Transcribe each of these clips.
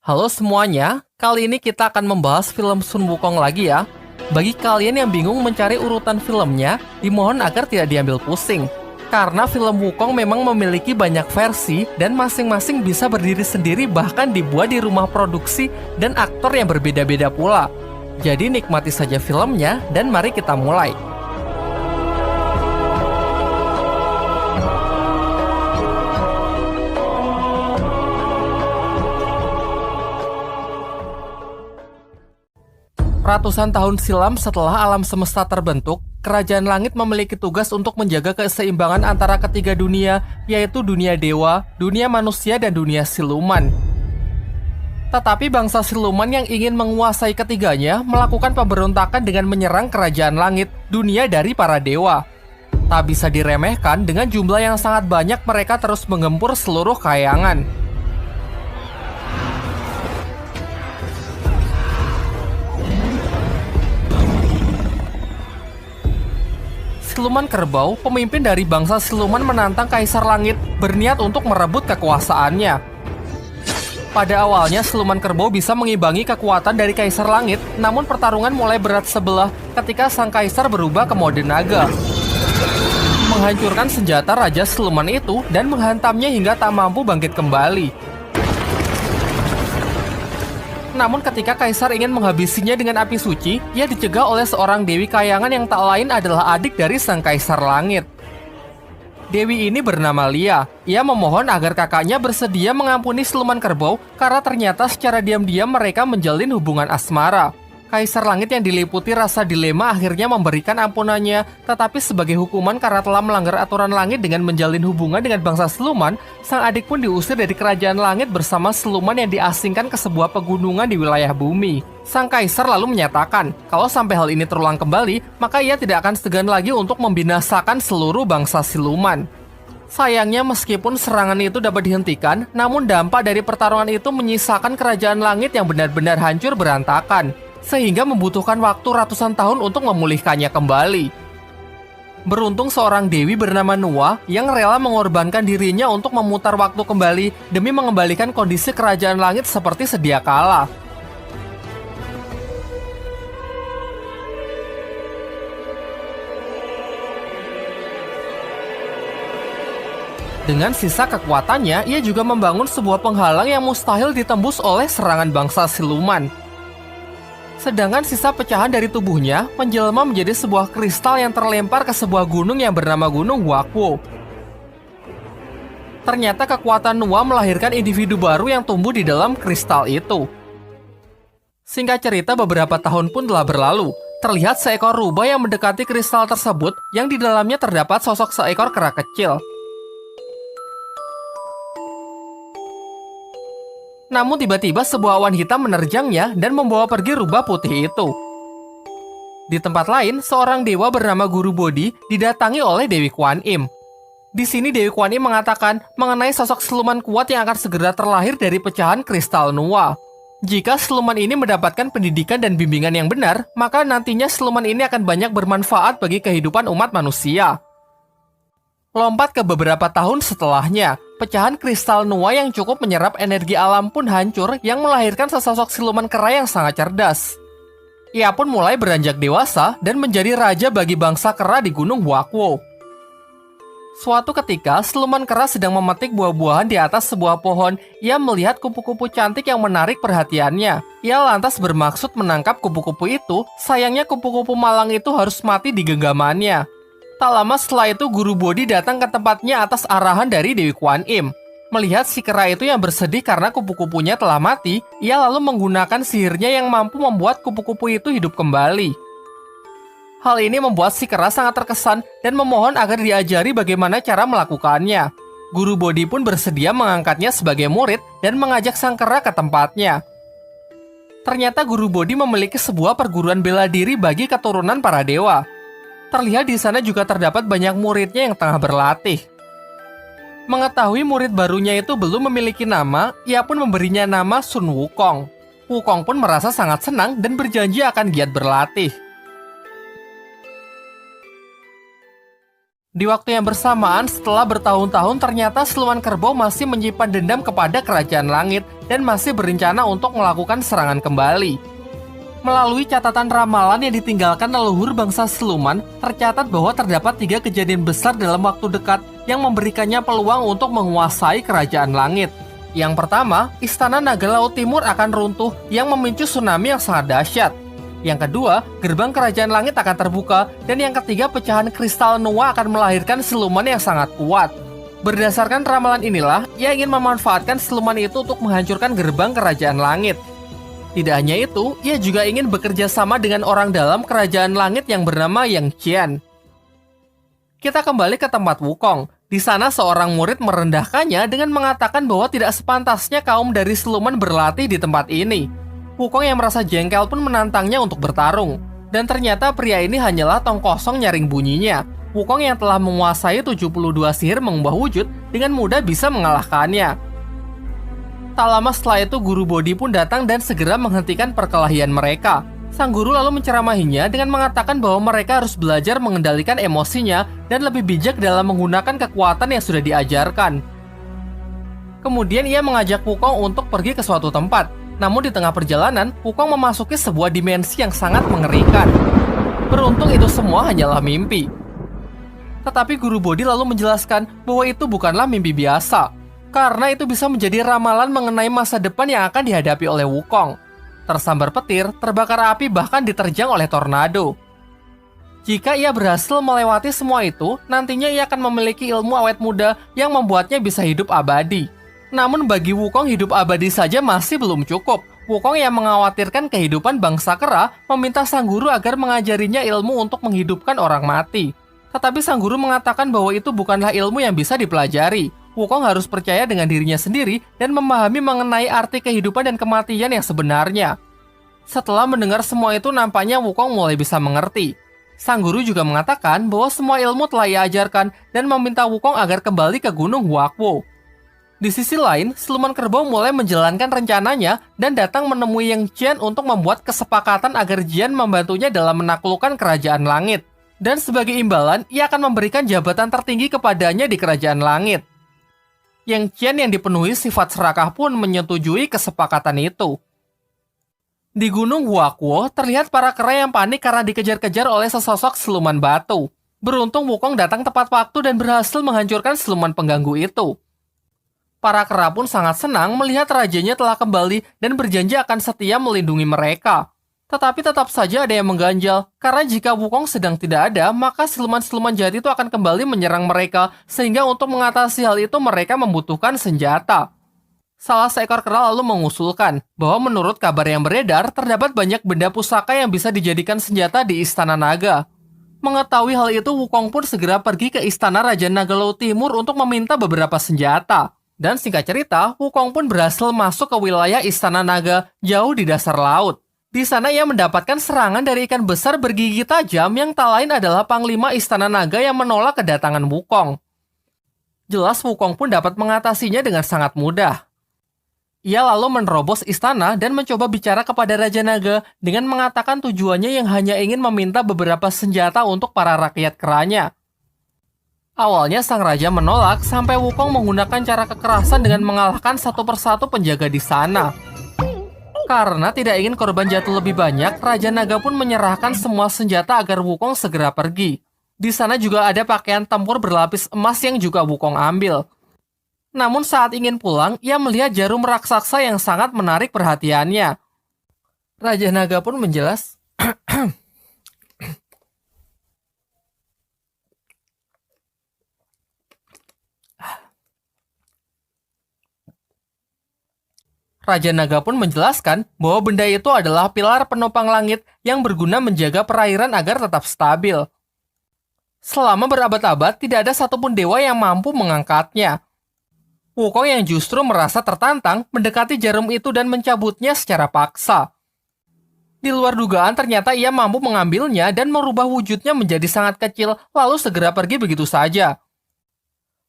Halo semuanya, kali ini kita akan membahas film Sun Wukong lagi ya. Bagi kalian yang bingung mencari urutan filmnya, dimohon agar tidak diambil pusing. Karena film Wukong memang memiliki banyak versi dan masing-masing bisa berdiri sendiri bahkan dibuat di rumah produksi dan aktor yang berbeda-beda pula. Jadi nikmati saja filmnya dan mari kita mulai. Ratusan tahun silam setelah alam semesta terbentuk, Kerajaan Langit memiliki tugas untuk menjaga keseimbangan antara ketiga dunia, yaitu dunia dewa, dunia manusia, dan dunia siluman. Tetapi bangsa siluman yang ingin menguasai ketiganya melakukan pemberontakan dengan menyerang Kerajaan Langit, dunia dari para dewa. Tak bisa diremehkan, dengan jumlah yang sangat banyak mereka terus menggempur seluruh kayangan. Siluman Kerbau, pemimpin dari bangsa siluman menantang Kaisar Langit, berniat untuk merebut kekuasaannya. Pada awalnya, Siluman Kerbau bisa mengimbangi kekuatan dari Kaisar Langit, namun pertarungan mulai berat sebelah ketika sang Kaisar berubah ke mode naga. Menghancurkan senjata Raja Siluman itu dan menghantamnya hingga tak mampu bangkit kembali. Namun ketika Kaisar ingin menghabisinya dengan api suci, ia dicegah oleh seorang Dewi Kayangan yang tak lain adalah adik dari sang Kaisar Langit. Dewi ini bernama Lia. Ia memohon agar kakaknya bersedia mengampuni Siluman Kerbau karena ternyata secara diam-diam mereka menjalin hubungan asmara. Kaisar Langit yang diliputi rasa dilema akhirnya memberikan ampunannya, tetapi sebagai hukuman karena telah melanggar aturan langit dengan menjalin hubungan dengan bangsa siluman, sang adik pun diusir dari Kerajaan Langit bersama siluman yang diasingkan ke sebuah pegunungan di wilayah bumi. Sang Kaisar lalu menyatakan, kalau sampai hal ini terulang kembali, maka ia tidak akan segan lagi untuk membinasakan seluruh bangsa siluman. Sayangnya meskipun serangan itu dapat dihentikan, namun dampak dari pertarungan itu menyisakan Kerajaan Langit yang benar-benar hancur berantakan, sehingga membutuhkan waktu ratusan tahun untuk memulihkannya kembali. Beruntung seorang dewi bernama Nuwa yang rela mengorbankan dirinya untuk memutar waktu kembali demi mengembalikan kondisi Kerajaan Langit seperti sedia kala. Dengan sisa kekuatannya, ia juga membangun sebuah penghalang yang mustahil ditembus oleh serangan bangsa siluman. Sedangkan sisa pecahan dari tubuhnya menjelma menjadi sebuah kristal yang terlempar ke sebuah gunung yang bernama Gunung Wakwo. Ternyata kekuatan Nuwa melahirkan individu baru yang tumbuh di dalam kristal itu. Singkat cerita, beberapa tahun pun telah berlalu. Terlihat seekor rubah yang mendekati kristal tersebut yang di dalamnya terdapat sosok seekor kera kecil. Namun tiba-tiba sebuah awan hitam menerjangnya dan membawa pergi rubah putih itu. Di tempat lain, seorang dewa bernama Guru Bodhi didatangi oleh Dewi Kuan Im. Di sini Dewi Kuan Im mengatakan mengenai sosok siluman kuat yang akan segera terlahir dari pecahan kristal Nuwa. Jika siluman ini mendapatkan pendidikan dan bimbingan yang benar, maka nantinya siluman ini akan banyak bermanfaat bagi kehidupan umat manusia. Lompat ke beberapa tahun setelahnya, pecahan kristal Nuwa yang cukup menyerap energi alam pun hancur yang melahirkan sesosok siluman kera yang sangat cerdas. Ia pun mulai beranjak dewasa dan menjadi raja bagi bangsa kera di Gunung Wakwo. Suatu ketika, siluman kera sedang memetik buah-buahan di atas sebuah pohon. Ia melihat kupu-kupu cantik yang menarik perhatiannya. Ia lantas bermaksud menangkap kupu-kupu itu, sayangnya kupu-kupu malang itu harus mati di genggamannya. Tak lama setelah itu, Guru Bodhi datang ke tempatnya atas arahan dari Dewi Kuan Im. Melihat si kera itu yang bersedih karena kupu-kupunya telah mati, ia lalu menggunakan sihirnya yang mampu membuat kupu-kupu itu hidup kembali. Hal ini membuat si kera sangat terkesan dan memohon agar diajari bagaimana cara melakukannya. Guru Bodhi pun bersedia mengangkatnya sebagai murid dan mengajak sang kera ke tempatnya. Ternyata Guru Bodhi memiliki sebuah perguruan bela diri bagi keturunan para dewa. Terlihat di sana juga terdapat banyak muridnya yang tengah berlatih. Mengetahui murid barunya itu belum memiliki nama, ia pun memberinya nama Sun Wukong. Wukong pun merasa sangat senang dan berjanji akan giat berlatih. Di waktu yang bersamaan, setelah bertahun-tahun ternyata siluman kerbau masih menyimpan dendam kepada kerajaan langit dan masih berencana untuk melakukan serangan kembali. Melalui catatan ramalan yang ditinggalkan leluhur bangsa siluman, tercatat bahwa terdapat 3 kejadian besar dalam waktu dekat yang memberikannya peluang untuk menguasai kerajaan langit. Yang pertama, Istana Naga Laut Timur akan runtuh yang memicu tsunami yang sangat dahsyat. Yang kedua, gerbang kerajaan langit akan terbuka. Dan yang ketiga, pecahan kristal Noah akan melahirkan siluman yang sangat kuat. Berdasarkan ramalan inilah, ia ingin memanfaatkan siluman itu untuk menghancurkan gerbang kerajaan langit. Tidak hanya itu, ia juga ingin bekerja sama dengan orang dalam kerajaan langit yang bernama Yang Qian. Kita kembali ke tempat Wukong. Di sana seorang murid merendahkannya dengan mengatakan bahwa tidak sepantasnya kaum dari siluman berlatih di tempat ini. Wukong yang merasa jengkel pun menantangnya untuk bertarung. Dan ternyata pria ini hanyalah tong kosong nyaring bunyinya. Wukong yang telah menguasai 72 sihir mengubah wujud dengan mudah bisa mengalahkannya. Tak lama setelah itu guru Bodhi pun datang dan segera menghentikan perkelahian mereka. Sang guru lalu menceramahinya dengan mengatakan bahwa mereka harus belajar mengendalikan emosinya dan lebih bijak dalam menggunakan kekuatan yang sudah diajarkan. Kemudian ia mengajak Wukong untuk pergi ke suatu tempat. Namun di tengah perjalanan, Wukong memasuki sebuah dimensi yang sangat mengerikan. Beruntung itu semua hanyalah mimpi. Tetapi guru Bodhi lalu menjelaskan bahwa itu bukanlah mimpi biasa, karena itu bisa menjadi ramalan mengenai masa depan yang akan dihadapi oleh Wukong. Tersambar petir, terbakar api, bahkan diterjang oleh tornado. Jika ia berhasil melewati semua itu, nantinya ia akan memiliki ilmu awet muda yang membuatnya bisa hidup abadi. Namun bagi Wukong hidup abadi saja masih belum cukup. Wukong yang mengkhawatirkan kehidupan bangsa kera meminta sang guru agar mengajarinya ilmu untuk menghidupkan orang mati. Tetapi sang guru mengatakan bahwa itu bukanlah ilmu yang bisa dipelajari. Wukong harus percaya dengan dirinya sendiri dan memahami mengenai arti kehidupan dan kematian yang sebenarnya. Setelah mendengar semua itu, nampaknya Wukong mulai bisa mengerti. Sang guru juga mengatakan bahwa semua ilmu telah ia ajarkan dan meminta Wukong agar kembali ke Gunung Huakwo. Di sisi lain, siluman kerbau mulai menjalankan rencananya dan datang menemui Yang Qian untuk membuat kesepakatan agar Jian membantunya dalam menaklukkan kerajaan langit. Dan sebagai imbalan, ia akan memberikan jabatan tertinggi kepadanya di kerajaan langit. Yang Qian yang dipenuhi sifat serakah pun menyetujui kesepakatan itu. Di Gunung Huakwo, terlihat para kera yang panik karena dikejar-kejar oleh sesosok siluman batu. Beruntung Wukong datang tepat waktu dan berhasil menghancurkan siluman pengganggu itu. Para kera pun sangat senang melihat rajanya telah kembali dan berjanji akan setia melindungi mereka. Tetapi tetap saja ada yang mengganjal, karena jika Wukong sedang tidak ada, maka siluman-siluman jahat itu akan kembali menyerang mereka, sehingga untuk mengatasi hal itu mereka membutuhkan senjata. Salah seekor kera lalu mengusulkan bahwa menurut kabar yang beredar, terdapat banyak benda pusaka yang bisa dijadikan senjata di Istana Naga. Mengetahui hal itu, Wukong pun segera pergi ke Istana Raja Naga Laut Timur untuk meminta beberapa senjata. Dan singkat cerita, Wukong pun berhasil masuk ke wilayah Istana Naga jauh di dasar laut. Di sana ia mendapatkan serangan dari ikan besar bergigi tajam yang tak lain adalah Panglima Istana Naga yang menolak kedatangan Wukong. Jelas Wukong pun dapat mengatasinya dengan sangat mudah. Ia lalu menerobos istana dan mencoba bicara kepada Raja Naga dengan mengatakan tujuannya yang hanya ingin meminta beberapa senjata untuk para rakyat keranya. Awalnya sang raja menolak sampai Wukong menggunakan cara kekerasan dengan mengalahkan satu persatu penjaga di sana. Karena tidak ingin korban jatuh lebih banyak, Raja Naga pun menyerahkan semua senjata agar Wukong segera pergi. Di sana juga ada pakaian tempur berlapis emas yang juga Wukong ambil. Namun saat ingin pulang, ia melihat jarum raksasa yang sangat menarik perhatiannya. Raja Naga pun menjelas, Raja Naga pun menjelaskan bahwa benda itu adalah pilar penopang langit yang berguna menjaga perairan agar tetap stabil. Selama berabad-abad, tidak ada satupun dewa yang mampu mengangkatnya. Wukong yang justru merasa tertantang mendekati jarum itu dan mencabutnya secara paksa. Di luar dugaan, ternyata ia mampu mengambilnya dan merubah wujudnya menjadi sangat kecil, lalu segera pergi begitu saja.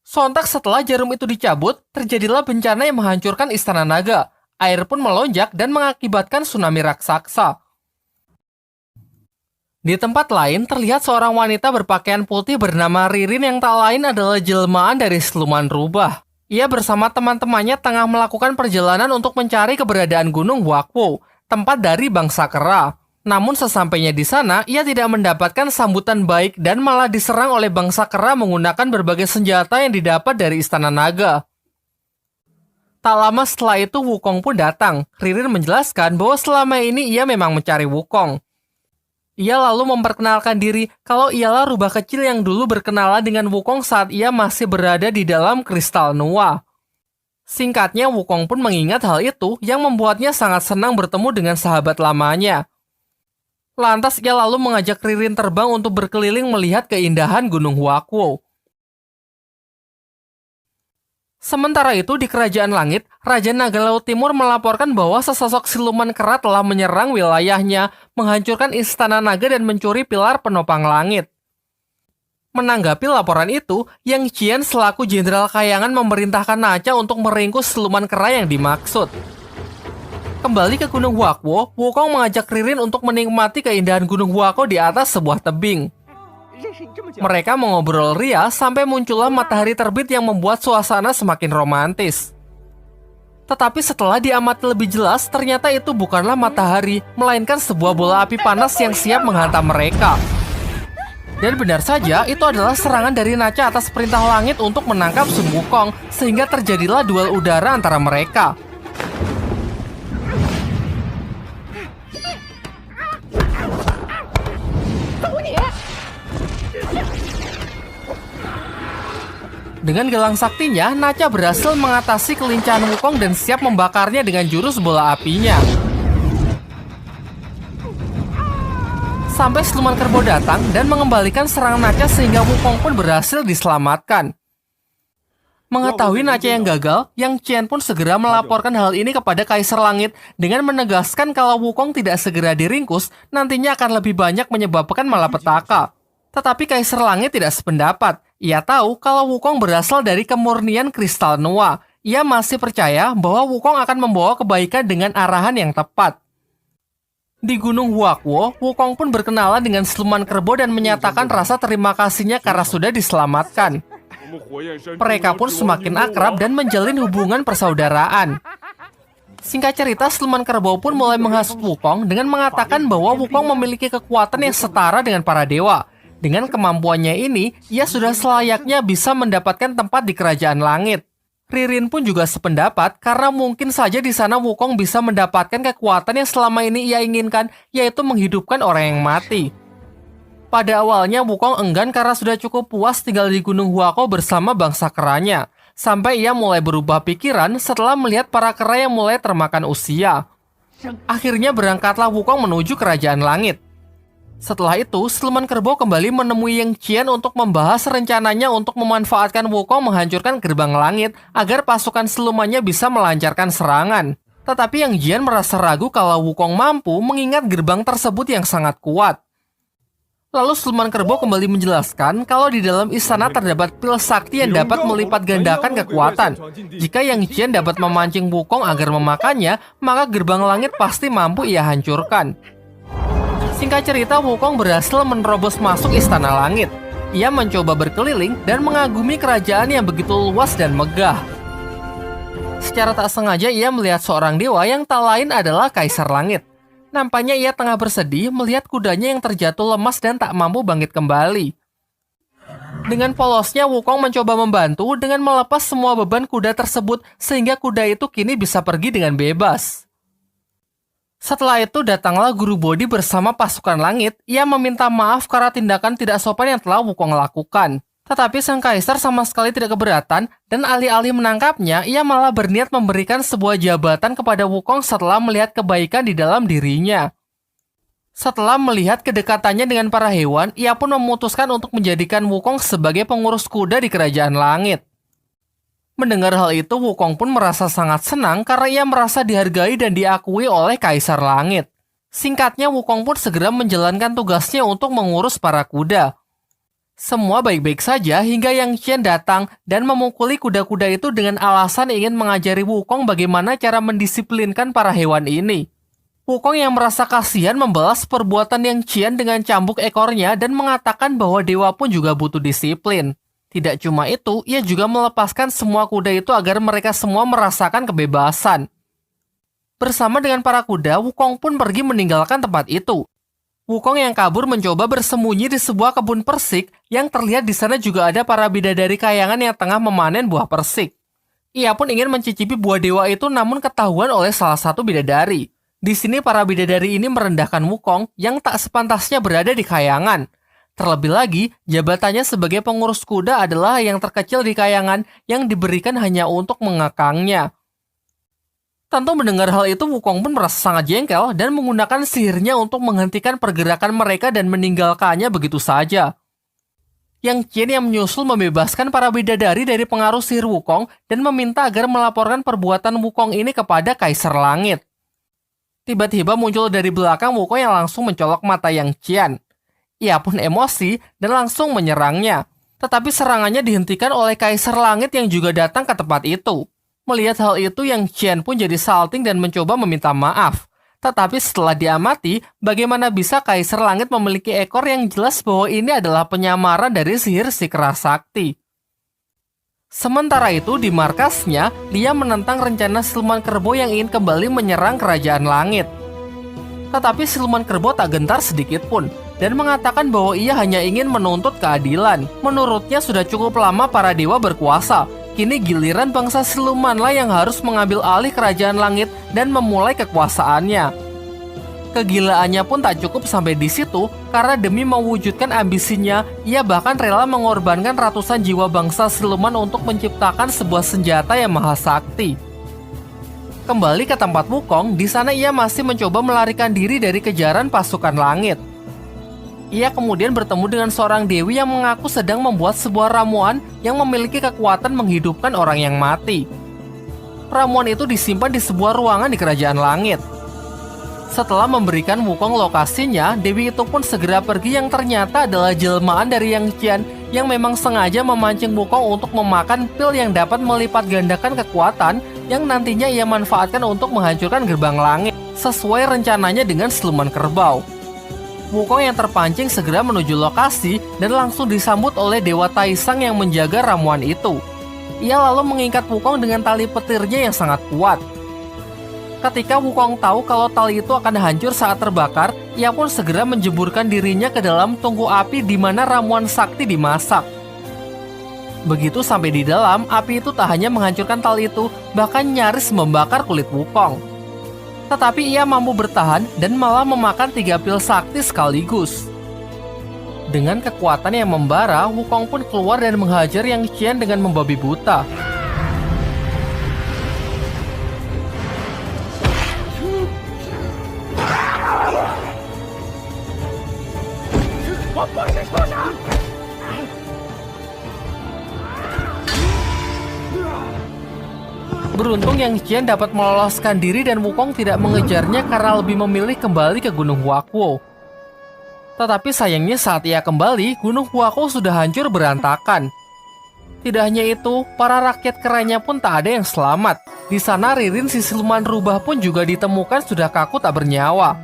Sontak setelah jarum itu dicabut, terjadilah bencana yang menghancurkan Istana Naga. Air pun melonjak dan mengakibatkan tsunami raksasa. Di tempat lain, terlihat seorang wanita berpakaian putih bernama Ririn yang tak lain adalah jelmaan dari siluman rubah. Ia bersama teman-temannya tengah melakukan perjalanan untuk mencari keberadaan Gunung Huakwo, tempat dari bangsa kera. Namun sesampainya di sana, ia tidak mendapatkan sambutan baik dan malah diserang oleh bangsa kera menggunakan berbagai senjata yang didapat dari Istana Naga. Tak lama setelah itu Wukong pun datang. Ririn menjelaskan bahwa selama ini ia memang mencari Wukong. Ia lalu memperkenalkan diri kalau ialah rubah kecil yang dulu berkenalan dengan Wukong saat ia masih berada di dalam kristal Nuwa. Singkatnya, Wukong pun mengingat hal itu yang membuatnya sangat senang bertemu dengan sahabat lamanya. Lantas ia lalu mengajak Ririn terbang untuk berkeliling melihat keindahan Gunung Huakwo. Sementara itu di Kerajaan Langit, Raja Naga Laut Timur melaporkan bahwa sesosok siluman kera telah menyerang wilayahnya, menghancurkan istana naga dan mencuri pilar penopang langit. Menanggapi laporan itu, Yang Qian selaku Jenderal Kayangan memerintahkan Nacha untuk meringkus siluman kera yang dimaksud. Kembali ke Gunung Huakwo, Wukong mengajak Ririn untuk menikmati keindahan Gunung Huakwo di atas sebuah tebing. Mereka mengobrol ria sampai muncullah matahari terbit yang membuat suasana semakin romantis. Tetapi setelah diamati lebih jelas, ternyata itu bukanlah matahari, melainkan sebuah bola api panas yang siap menghantam mereka. Dan benar saja, itu adalah serangan dari Nacha atas perintah langit untuk menangkap Sun Wukong, sehingga terjadilah duel udara antara mereka. Dengan gelang saktinya, Nacha berhasil mengatasi kelincahan Wukong dan siap membakarnya dengan jurus bola apinya. Sampai siluman kerbau datang dan mengembalikan serangan Nacha sehingga Wukong pun berhasil diselamatkan. Mengetahui Nacha yang gagal, Yang Qian pun segera melaporkan hal ini kepada Kaisar Langit dengan menegaskan kalau Wukong tidak segera diringkus, nantinya akan lebih banyak menyebabkan malapetaka. Tetapi Kaisar Langit tidak sependapat. Ia tahu kalau Wukong berasal dari kemurnian kristal Nuwa. Ia masih percaya bahwa Wukong akan membawa kebaikan dengan arahan yang tepat. Di Gunung Huakwo, Wukong pun berkenalan dengan siluman kerbau dan menyatakan rasa terima kasihnya karena sudah diselamatkan. Mereka pun semakin akrab dan menjalin hubungan persaudaraan. Singkat cerita, siluman kerbau pun mulai menghasut Wukong dengan mengatakan bahwa Wukong memiliki kekuatan yang setara dengan para dewa. Dengan kemampuannya ini, ia sudah selayaknya bisa mendapatkan tempat di Kerajaan Langit. Ririn pun juga sependapat karena mungkin saja di sana Wukong bisa mendapatkan kekuatan yang selama ini ia inginkan, yaitu menghidupkan orang yang mati. Pada awalnya Wukong enggan karena sudah cukup puas tinggal di Gunung Huakwo bersama bangsa keranya, sampai ia mulai berubah pikiran setelah melihat para kera yang mulai termakan usia. Akhirnya berangkatlah Wukong menuju Kerajaan Langit. Setelah itu, siluman kerbau kembali menemui Yang Qian untuk membahas rencananya untuk memanfaatkan Wukong menghancurkan gerbang langit agar pasukan silumannya bisa melancarkan serangan. Tetapi Yang Qian merasa ragu kalau Wukong mampu mengingat gerbang tersebut yang sangat kuat. Lalu siluman kerbau kembali menjelaskan kalau di dalam istana terdapat pil sakti yang dapat melipat gandakan kekuatan. Jika Yang Qian dapat memancing Wukong agar memakannya, maka gerbang langit pasti mampu ia hancurkan. Singkat cerita, Wukong berhasil menerobos masuk Istana Langit. Ia mencoba berkeliling dan mengagumi kerajaan yang begitu luas dan megah. Secara tak sengaja ia melihat seorang dewa yang tak lain adalah Kaisar Langit. Nampaknya ia tengah bersedih melihat kudanya yang terjatuh lemas dan tak mampu bangkit kembali. Dengan polosnya, Wukong mencoba membantu dengan melepas semua beban kuda tersebut sehingga kuda itu kini bisa pergi dengan bebas. Setelah itu datanglah Guru Bodhi bersama pasukan langit. Ia meminta maaf karena tindakan tidak sopan yang telah Wukong lakukan. Tetapi sang kaisar sama sekali tidak keberatan dan alih-alih menangkapnya, ia malah berniat memberikan sebuah jabatan kepada Wukong setelah melihat kebaikan di dalam dirinya. Setelah melihat kedekatannya dengan para hewan, ia pun memutuskan untuk menjadikan Wukong sebagai pengurus kuda di Kerajaan Langit. Mendengar hal itu, Wukong pun merasa sangat senang karena ia merasa dihargai dan diakui oleh Kaisar Langit. Singkatnya, Wukong pun segera menjalankan tugasnya untuk mengurus para kuda. Semua baik-baik saja hingga Yang Qian datang dan memukuli kuda-kuda itu dengan alasan ingin mengajari Wukong bagaimana cara mendisiplinkan para hewan ini. Wukong yang merasa kasihan membalas perbuatan Yang Qian dengan cambuk ekornya dan mengatakan bahwa dewa pun juga butuh disiplin. Tidak cuma itu, ia juga melepaskan semua kuda itu agar mereka semua merasakan kebebasan. Bersama dengan para kuda, Wukong pun pergi meninggalkan tempat itu. Wukong yang kabur mencoba bersembunyi di sebuah kebun persik yang terlihat di sana juga ada para bidadari kayangan yang tengah memanen buah persik. Ia pun ingin mencicipi buah dewa itu namun ketahuan oleh salah satu bidadari. Di sini para bidadari ini merendahkan Wukong yang tak sepantasnya berada di kayangan. Terlebih lagi, jabatannya sebagai pengurus kuda adalah yang terkecil di kayangan yang diberikan hanya untuk mengekangnya. Tentu mendengar hal itu, Wukong pun merasa sangat jengkel dan menggunakan sihirnya untuk menghentikan pergerakan mereka dan meninggalkannya begitu saja. Yang Qian yang menyusul membebaskan para bidadari dari pengaruh sihir Wukong dan meminta agar melaporkan perbuatan Wukong ini kepada Kaisar Langit. Tiba-tiba muncul dari belakang Wukong yang langsung mencolok mata Yang Qian. Ia pun emosi dan langsung menyerangnya. Tetapi serangannya dihentikan oleh Kaisar Langit yang juga datang ke tempat itu. Melihat hal itu, Yang Qian pun jadi salting dan mencoba meminta maaf. Tetapi setelah diamati, bagaimana bisa Kaisar Langit memiliki ekor yang jelas bahwa ini adalah penyamaran dari sihir si keras sakti. Sementara itu, di markasnya, Lia menentang rencana siluman kerbau yang ingin kembali menyerang kerajaan langit. Tetapi siluman kerbau tak gentar sedikit pun, dan mengatakan bahwa ia hanya ingin menuntut keadilan. Menurutnya sudah cukup lama para dewa berkuasa, kini giliran bangsa silumanlah yang harus mengambil alih kerajaan langit dan memulai kekuasaannya. Kegilaannya pun tak cukup sampai di situ, karena demi mewujudkan ambisinya, ia bahkan rela mengorbankan ratusan jiwa bangsa siluman untuk menciptakan sebuah senjata yang maha sakti. Kembali ke tempat Wukong, di sana ia masih mencoba melarikan diri dari kejaran pasukan langit. Ia kemudian bertemu dengan seorang dewi yang mengaku sedang membuat sebuah ramuan yang memiliki kekuatan menghidupkan orang yang mati. Ramuan itu disimpan di sebuah ruangan di kerajaan langit. Setelah memberikan Wukong lokasinya, dewi itu pun segera pergi yang ternyata adalah jelmaan dari Yang Qian yang memang sengaja memancing Wukong untuk memakan pil yang dapat melipat gandakan kekuatan yang nantinya ia manfaatkan untuk menghancurkan gerbang langit sesuai rencananya dengan siluman kerbau. Wukong yang terpancing segera menuju lokasi dan langsung disambut oleh Dewa Taisang yang menjaga ramuan itu. Ia lalu mengikat Wukong dengan tali petirnya yang sangat kuat. Ketika Wukong tahu kalau tali itu akan hancur saat terbakar, ia pun segera menjeburkan dirinya ke dalam tungku api di mana ramuan sakti dimasak. Begitu sampai di dalam, api itu tak hanya menghancurkan tali itu, bahkan nyaris membakar kulit Wukong. Tetapi ia mampu bertahan dan malah memakan 3 pil sakti sekaligus. Dengan kekuatan yang membara, Wukong pun keluar dan menghajar Yang Qian dengan membabi buta. Beruntung Yang Qian dapat meloloskan diri dan Wukong tidak mengejarnya karena lebih memilih kembali ke Gunung Huakuo. Tetapi sayangnya saat ia kembali, Gunung Huakuo sudah hancur berantakan. Tidak hanya itu, para rakyat kerennya pun tak ada yang selamat. Di sana Ririn si siluman rubah pun juga ditemukan sudah kaku tak bernyawa.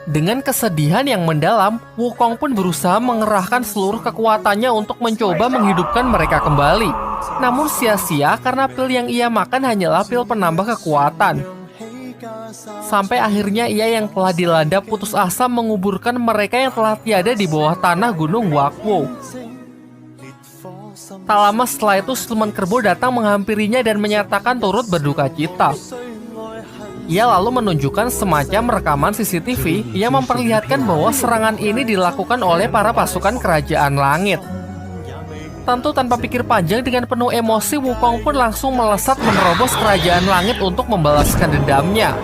Dengan kesedihan yang mendalam, Wukong pun berusaha mengerahkan seluruh kekuatannya untuk mencoba menghidupkan mereka kembali. Namun sia-sia karena pil yang ia makan hanyalah pil penambah kekuatan. Sampai akhirnya ia yang telah dilanda putus asa menguburkan mereka yang telah tiada di bawah tanah Gunung Huakuo. Tak lama setelah itu siluman kerbau datang menghampirinya dan menyatakan turut berduka cita. Ia lalu menunjukkan semacam rekaman CCTV yang memperlihatkan bahwa serangan ini dilakukan oleh para pasukan kerajaan langit. Tentu tanpa pikir panjang, dengan penuh emosi, Wukong pun langsung melesat menerobos kerajaan langit untuk membalaskan dendamnya.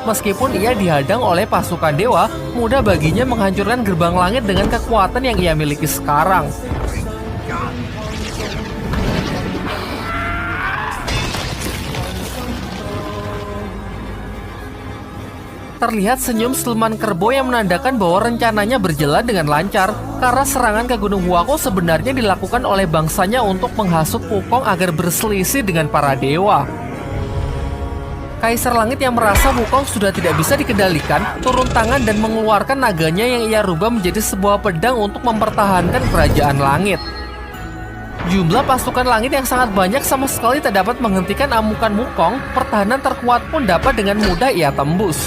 Meskipun ia dihadang oleh pasukan dewa, mudah baginya menghancurkan gerbang langit dengan kekuatan yang ia miliki sekarang. Terlihat senyum siluman kerbau yang menandakan bahwa rencananya berjalan dengan lancar, karena serangan ke Gunung Huakuo sebenarnya dilakukan oleh bangsanya untuk menghasut Wukong agar berselisih dengan para dewa. Kaisar Langit yang merasa Wukong sudah tidak bisa dikendalikan, turun tangan dan mengeluarkan naganya yang ia rubah menjadi sebuah pedang untuk mempertahankan kerajaan langit. Jumlah pasukan langit yang sangat banyak sama sekali tak dapat menghentikan amukan Wukong, pertahanan terkuat pun dapat dengan mudah ia tembus.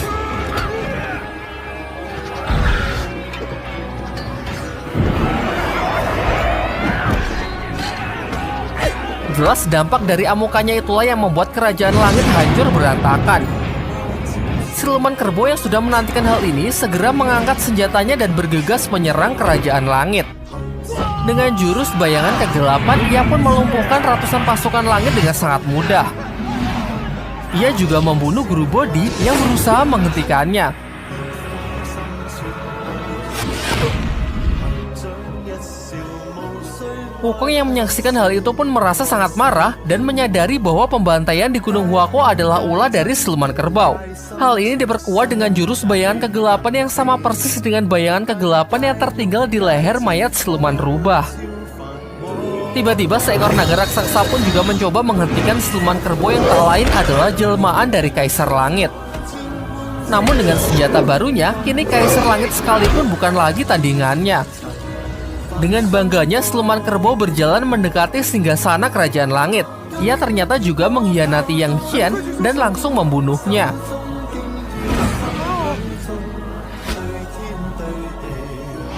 Jelas dampak dari amukannya itulah yang membuat kerajaan langit hancur berantakan. Siluman kerbau yang sudah menantikan hal ini segera mengangkat senjatanya dan bergegas menyerang kerajaan langit. Dengan jurus bayangan kegelapan, ia pun melumpuhkan ratusan pasukan langit dengan sangat mudah. Ia juga membunuh guru Bodi yang berusaha menghentikannya. Wukong yang menyaksikan hal itu pun merasa sangat marah dan menyadari bahwa pembantaian di Gunung Huako adalah ulah dari siluman kerbau. Hal ini diperkuat dengan jurus bayangan kegelapan yang sama persis dengan bayangan kegelapan yang tertinggal di leher mayat siluman rubah. Tiba-tiba seekor naga raksasa pun juga mencoba menghentikan siluman kerbau yang tak lain adalah jelmaan dari Kaisar Langit. Namun dengan senjata barunya, kini Kaisar Langit sekalipun bukan lagi tandingannya. Dengan bangganya, siluman kerbau berjalan mendekati singgasana kerajaan langit. Ia ternyata juga mengkhianati Yang Xian dan langsung membunuhnya.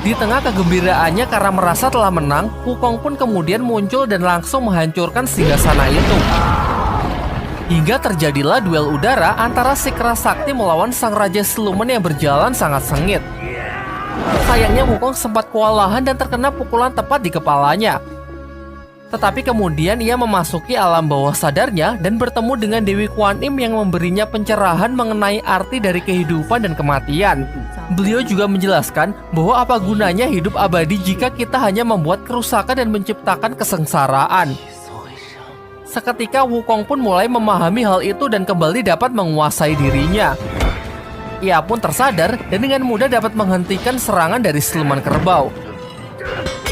Di tengah kegembiraannya karena merasa telah menang, Wukong pun kemudian muncul dan langsung menghancurkan singgasana itu. Hingga terjadilah duel udara antara si keras sakti melawan sang raja siluman yang berjalan sangat sengit. Sayangnya Wukong sempat kewalahan dan terkena pukulan tepat di kepalanya. Tetapi kemudian ia memasuki alam bawah sadarnya dan bertemu dengan Dewi Kuan Im yang memberinya pencerahan mengenai arti dari kehidupan dan kematian. Beliau juga menjelaskan bahwa apa gunanya hidup abadi jika kita hanya membuat kerusakan dan menciptakan kesengsaraan. Seketika Wukong pun mulai memahami hal itu dan kembali dapat menguasai dirinya. Ia pun tersadar dan dengan mudah dapat menghentikan serangan dari siluman kerbau.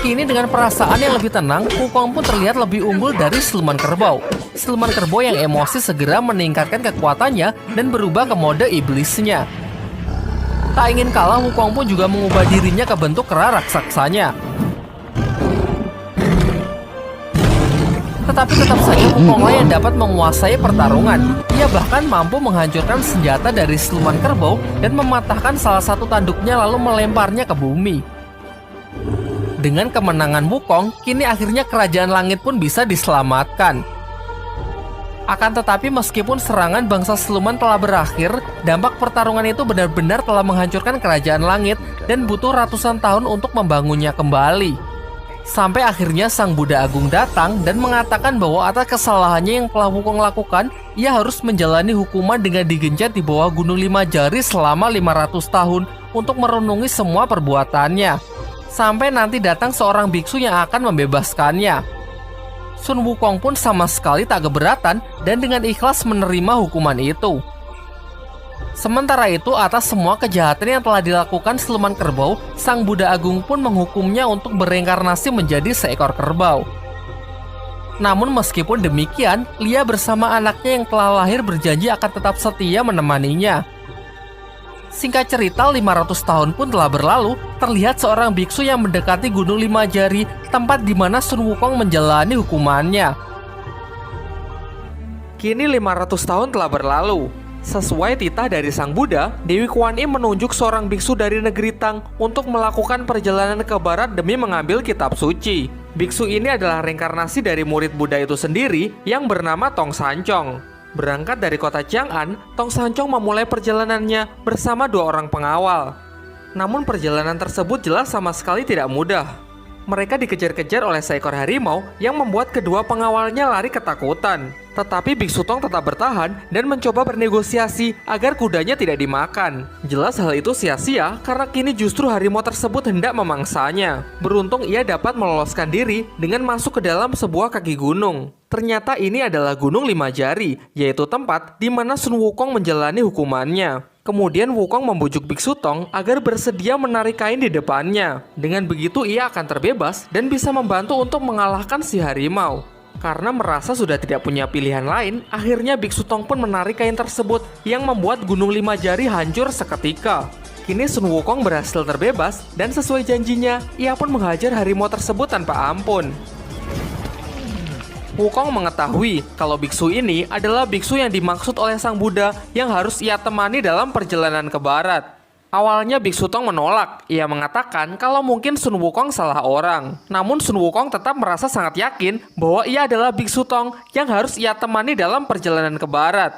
Kini dengan perasaan yang lebih tenang, Wukong pun terlihat lebih unggul dari siluman kerbau. Siluman kerbau yang emosi segera meningkatkan kekuatannya dan berubah ke mode iblisnya. Tak ingin kalah, Wukong pun juga mengubah dirinya ke bentuk kera raksasanya. Tetapi tetap saja Wukonglah yang dapat menguasai pertarungan. Ia bahkan mampu menghancurkan senjata dari siluman kerbau dan mematahkan salah satu tanduknya lalu melemparnya ke bumi. Dengan kemenangan Wukong, kini akhirnya kerajaan langit pun bisa diselamatkan. Akan tetapi meskipun serangan bangsa siluman telah berakhir, dampak pertarungan itu benar-benar telah menghancurkan kerajaan langit dan butuh ratusan tahun untuk membangunnya kembali. Sampai akhirnya Sang Buddha Agung datang dan mengatakan bahwa atas kesalahannya yang telah Wukong lakukan, ia harus menjalani hukuman dengan digenjot di bawah Gunung Lima Jari selama 500 tahun untuk merenungi semua perbuatannya. Sampai nanti datang seorang biksu yang akan membebaskannya. Sun Wukong pun sama sekali tak keberatan dan dengan ikhlas menerima hukuman itu. Sementara itu, atas semua kejahatan yang telah dilakukan siluman kerbau, Sang Buddha Agung pun menghukumnya untuk bereinkarnasi menjadi seekor kerbau. Namun meskipun demikian, Lia bersama anaknya yang telah lahir berjanji akan tetap setia menemaninya. Singkat cerita, 500 tahun pun telah berlalu, terlihat seorang biksu yang mendekati Gunung Lima Jari, tempat di mana Sun Wukong menjalani hukumannya. Kini 500 tahun telah berlalu. Sesuai titah dari Sang Buddha, Dewi Kuan Im menunjuk seorang biksu dari negeri Tang untuk melakukan perjalanan ke barat demi mengambil kitab suci. Biksu ini adalah reinkarnasi dari murid Buddha itu sendiri yang bernama Tong Sancong. Berangkat dari kota Chang'an, Tong Sancong memulai perjalanannya bersama 2 orang pengawal. Namun perjalanan tersebut jelas sama sekali tidak mudah. Mereka dikejar-kejar oleh seekor harimau yang membuat kedua pengawalnya lari ketakutan. Tetapi Biksu Tong tetap bertahan dan mencoba bernegosiasi agar kudanya tidak dimakan. Jelas hal itu sia-sia karena kini justru harimau tersebut hendak memangsanya. Beruntung ia dapat meloloskan diri dengan masuk ke dalam sebuah kaki gunung. Ternyata ini adalah Gunung Lima Jari, yaitu tempat di mana Sun Wukong menjalani hukumannya. Kemudian Wukong membujuk Biksu Tong agar bersedia menarik kain di depannya. Dengan begitu ia akan terbebas dan bisa membantu untuk mengalahkan si harimau. Karena merasa sudah tidak punya pilihan lain, akhirnya Biksu Tong pun menarik kain tersebut yang membuat Gunung Lima Jari hancur seketika. Kini Sun Wukong berhasil terbebas dan sesuai janjinya, ia pun menghajar harimau tersebut tanpa ampun. Wukong mengetahui kalau biksu ini adalah biksu yang dimaksud oleh Sang Buddha yang harus ia temani dalam perjalanan ke barat. Awalnya Biksu Tong menolak, ia mengatakan kalau mungkin Sun Wukong salah orang. Namun Sun Wukong tetap merasa sangat yakin bahwa ia adalah Biksu Tong yang harus ia temani dalam perjalanan ke barat.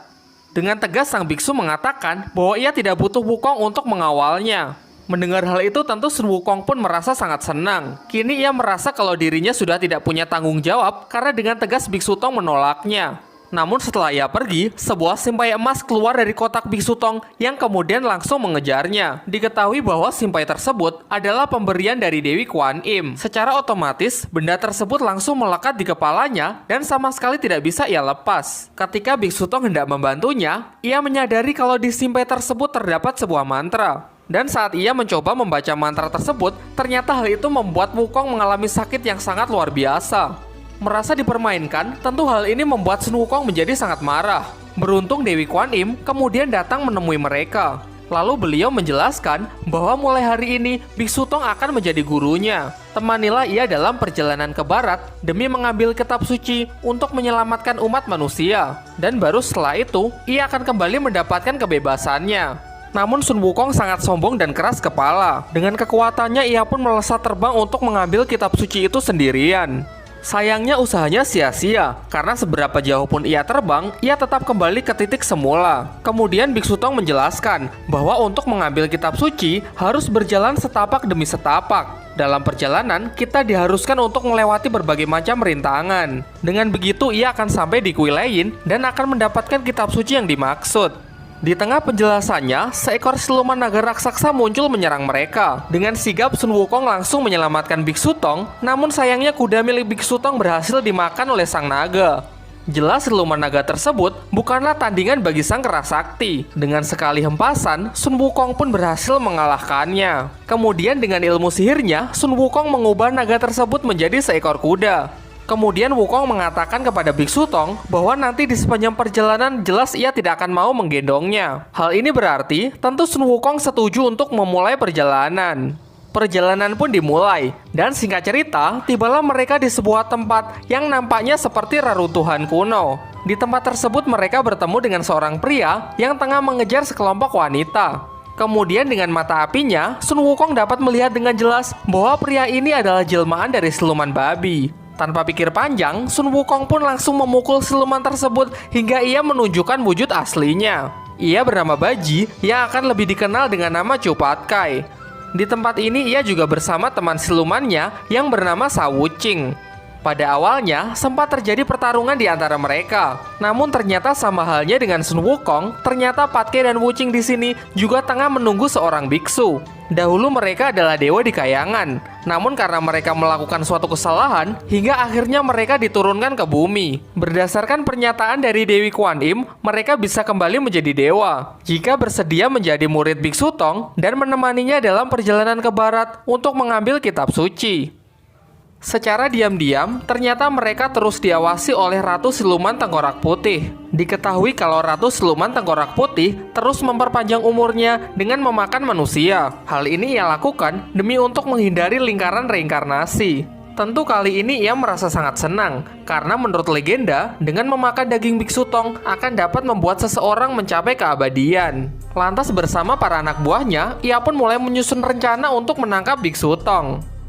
Dengan tegas sang biksu mengatakan bahwa ia tidak butuh Wukong untuk mengawalnya. Mendengar hal itu tentu Sun Wukong pun merasa sangat senang. Kini ia merasa kalau dirinya sudah tidak punya tanggung jawab karena dengan tegas Biksu Tong menolaknya. Namun setelah ia pergi, sebuah simpai emas keluar dari kotak Biksu Tong yang kemudian langsung mengejarnya. Diketahui bahwa simpai tersebut adalah pemberian dari Dewi Kwan Im. Secara otomatis, benda tersebut langsung melekat di kepalanya dan sama sekali tidak bisa ia lepas. Ketika Biksu Tong hendak membantunya, ia menyadari kalau di simpai tersebut terdapat sebuah mantra. Dan saat ia mencoba membaca mantra tersebut, ternyata hal itu membuat Wukong mengalami sakit yang sangat luar biasa. Merasa dipermainkan, tentu hal ini membuat Sun Wukong menjadi sangat marah. Beruntung Dewi Kwan Im kemudian datang menemui mereka. Lalu beliau menjelaskan bahwa mulai hari ini Biksu Tong akan menjadi gurunya. Temanilah ia dalam perjalanan ke barat demi mengambil kitab suci untuk menyelamatkan umat manusia. Dan baru setelah itu, ia akan kembali mendapatkan kebebasannya. Namun Sun Wukong sangat sombong dan keras kepala. Dengan kekuatannya ia pun melesat terbang untuk mengambil kitab suci itu sendirian. Sayangnya usahanya sia-sia, karena seberapa jauh pun ia terbang, ia tetap kembali ke titik semula. Kemudian Biksu Tong menjelaskan bahwa untuk mengambil kitab suci harus berjalan setapak demi setapak. Dalam perjalanan, kita diharuskan untuk melewati berbagai macam rintangan. Dengan begitu, ia akan sampai di Kuilayin dan akan mendapatkan kitab suci yang dimaksud. Di tengah penjelasannya, seekor siluman naga raksasa muncul menyerang mereka. Dengan sigap Sun Wukong langsung menyelamatkan Biksu Tong, namun sayangnya kuda milik Biksu Tong berhasil dimakan oleh sang naga. Jelas siluman naga tersebut bukanlah tandingan bagi sang kerasakti. Dengan sekali hempasan, Sun Wukong pun berhasil mengalahkannya. Kemudian dengan ilmu sihirnya, Sun Wukong mengubah naga tersebut menjadi seekor kuda. Kemudian Wukong mengatakan kepada Biksu Tong bahwa nanti di sepanjang perjalanan jelas ia tidak akan mau menggendongnya. Hal ini berarti tentu Sun Wukong setuju untuk memulai perjalanan. Perjalanan pun dimulai, dan singkat cerita, tibalah mereka di sebuah tempat yang nampaknya seperti reruntuhan kuno. Di tempat tersebut mereka bertemu dengan seorang pria yang tengah mengejar sekelompok wanita. Kemudian dengan mata apinya, Sun Wukong dapat melihat dengan jelas bahwa pria ini adalah jelmaan dari siluman babi. Tanpa pikir panjang, Sun Wukong pun langsung memukul siluman tersebut hingga ia menunjukkan wujud aslinya. Ia bernama Baji yang akan lebih dikenal dengan nama Chu Pat Kai. Di tempat ini ia juga bersama teman silumannya yang bernama Sa Wuqing. Pada awalnya, sempat terjadi pertarungan di antara mereka. Namun ternyata sama halnya dengan Sun Wukong, ternyata Patke dan Wuqing di sini juga tengah menunggu seorang biksu. Dahulu mereka adalah dewa di kayangan. Namun karena mereka melakukan suatu kesalahan, hingga akhirnya mereka diturunkan ke bumi. Berdasarkan pernyataan dari Dewi Kwan Im, mereka bisa kembali menjadi dewa jika bersedia menjadi murid Biksu Tong dan menemaninya dalam perjalanan ke barat untuk mengambil kitab suci. Secara diam-diam, ternyata mereka terus diawasi oleh Ratu Siluman Tengkorak Putih. Diketahui kalau Ratu Siluman Tengkorak Putih terus memperpanjang umurnya dengan memakan manusia. Hal ini ia lakukan demi untuk menghindari lingkaran reinkarnasi. Tentu kali ini ia merasa sangat senang, karena menurut legenda, dengan memakan daging Biksu Tong akan dapat membuat seseorang mencapai keabadian. Lantas bersama para anak buahnya, ia pun mulai menyusun rencana untuk menangkap Biksu Tong.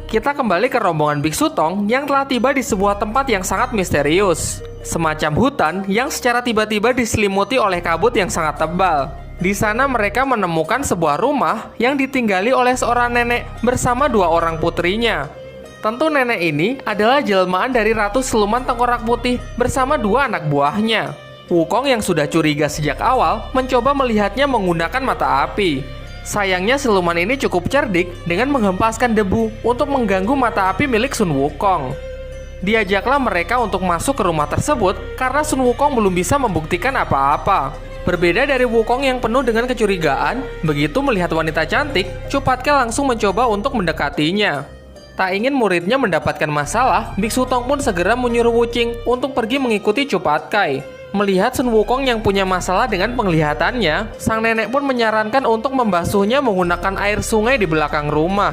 Kita kembali ke rombongan Biksu Tong yang telah tiba di sebuah tempat yang sangat misterius. Semacam hutan yang secara tiba-tiba diselimuti oleh kabut yang sangat tebal. Di sana mereka menemukan sebuah rumah yang ditinggali oleh seorang nenek bersama dua orang putrinya. Tentu nenek ini adalah jelmaan dari Ratu Siluman Tengkorak Putih bersama dua anak buahnya. Wukong yang sudah curiga sejak awal mencoba melihatnya menggunakan mata api. Sayangnya siluman ini cukup cerdik dengan menghempaskan debu untuk mengganggu mata api milik Sun Wukong. Diajaklah mereka untuk masuk ke rumah tersebut karena Sun Wukong belum bisa membuktikan apa-apa. Berbeda dari Wukong yang penuh dengan kecurigaan, begitu melihat wanita cantik, Chu Pat Kai langsung mencoba untuk mendekatinya. Tak ingin muridnya mendapatkan masalah, Biksu Tong pun segera menyuruh Wuching untuk pergi mengikuti Cupatkai. Melihat Sun Wukong yang punya masalah dengan penglihatannya, sang nenek pun menyarankan untuk membasuhnya menggunakan air sungai di belakang rumah.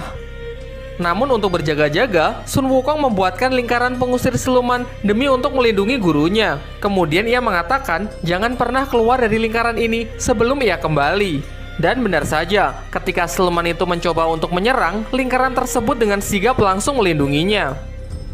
Namun untuk berjaga-jaga, Sun Wukong membuatkan lingkaran pengusir siluman demi untuk melindungi gurunya. Kemudian ia mengatakan jangan pernah keluar dari lingkaran ini sebelum ia kembali. Dan benar saja, ketika siluman itu mencoba untuk menyerang, lingkaran tersebut dengan sigap langsung melindunginya.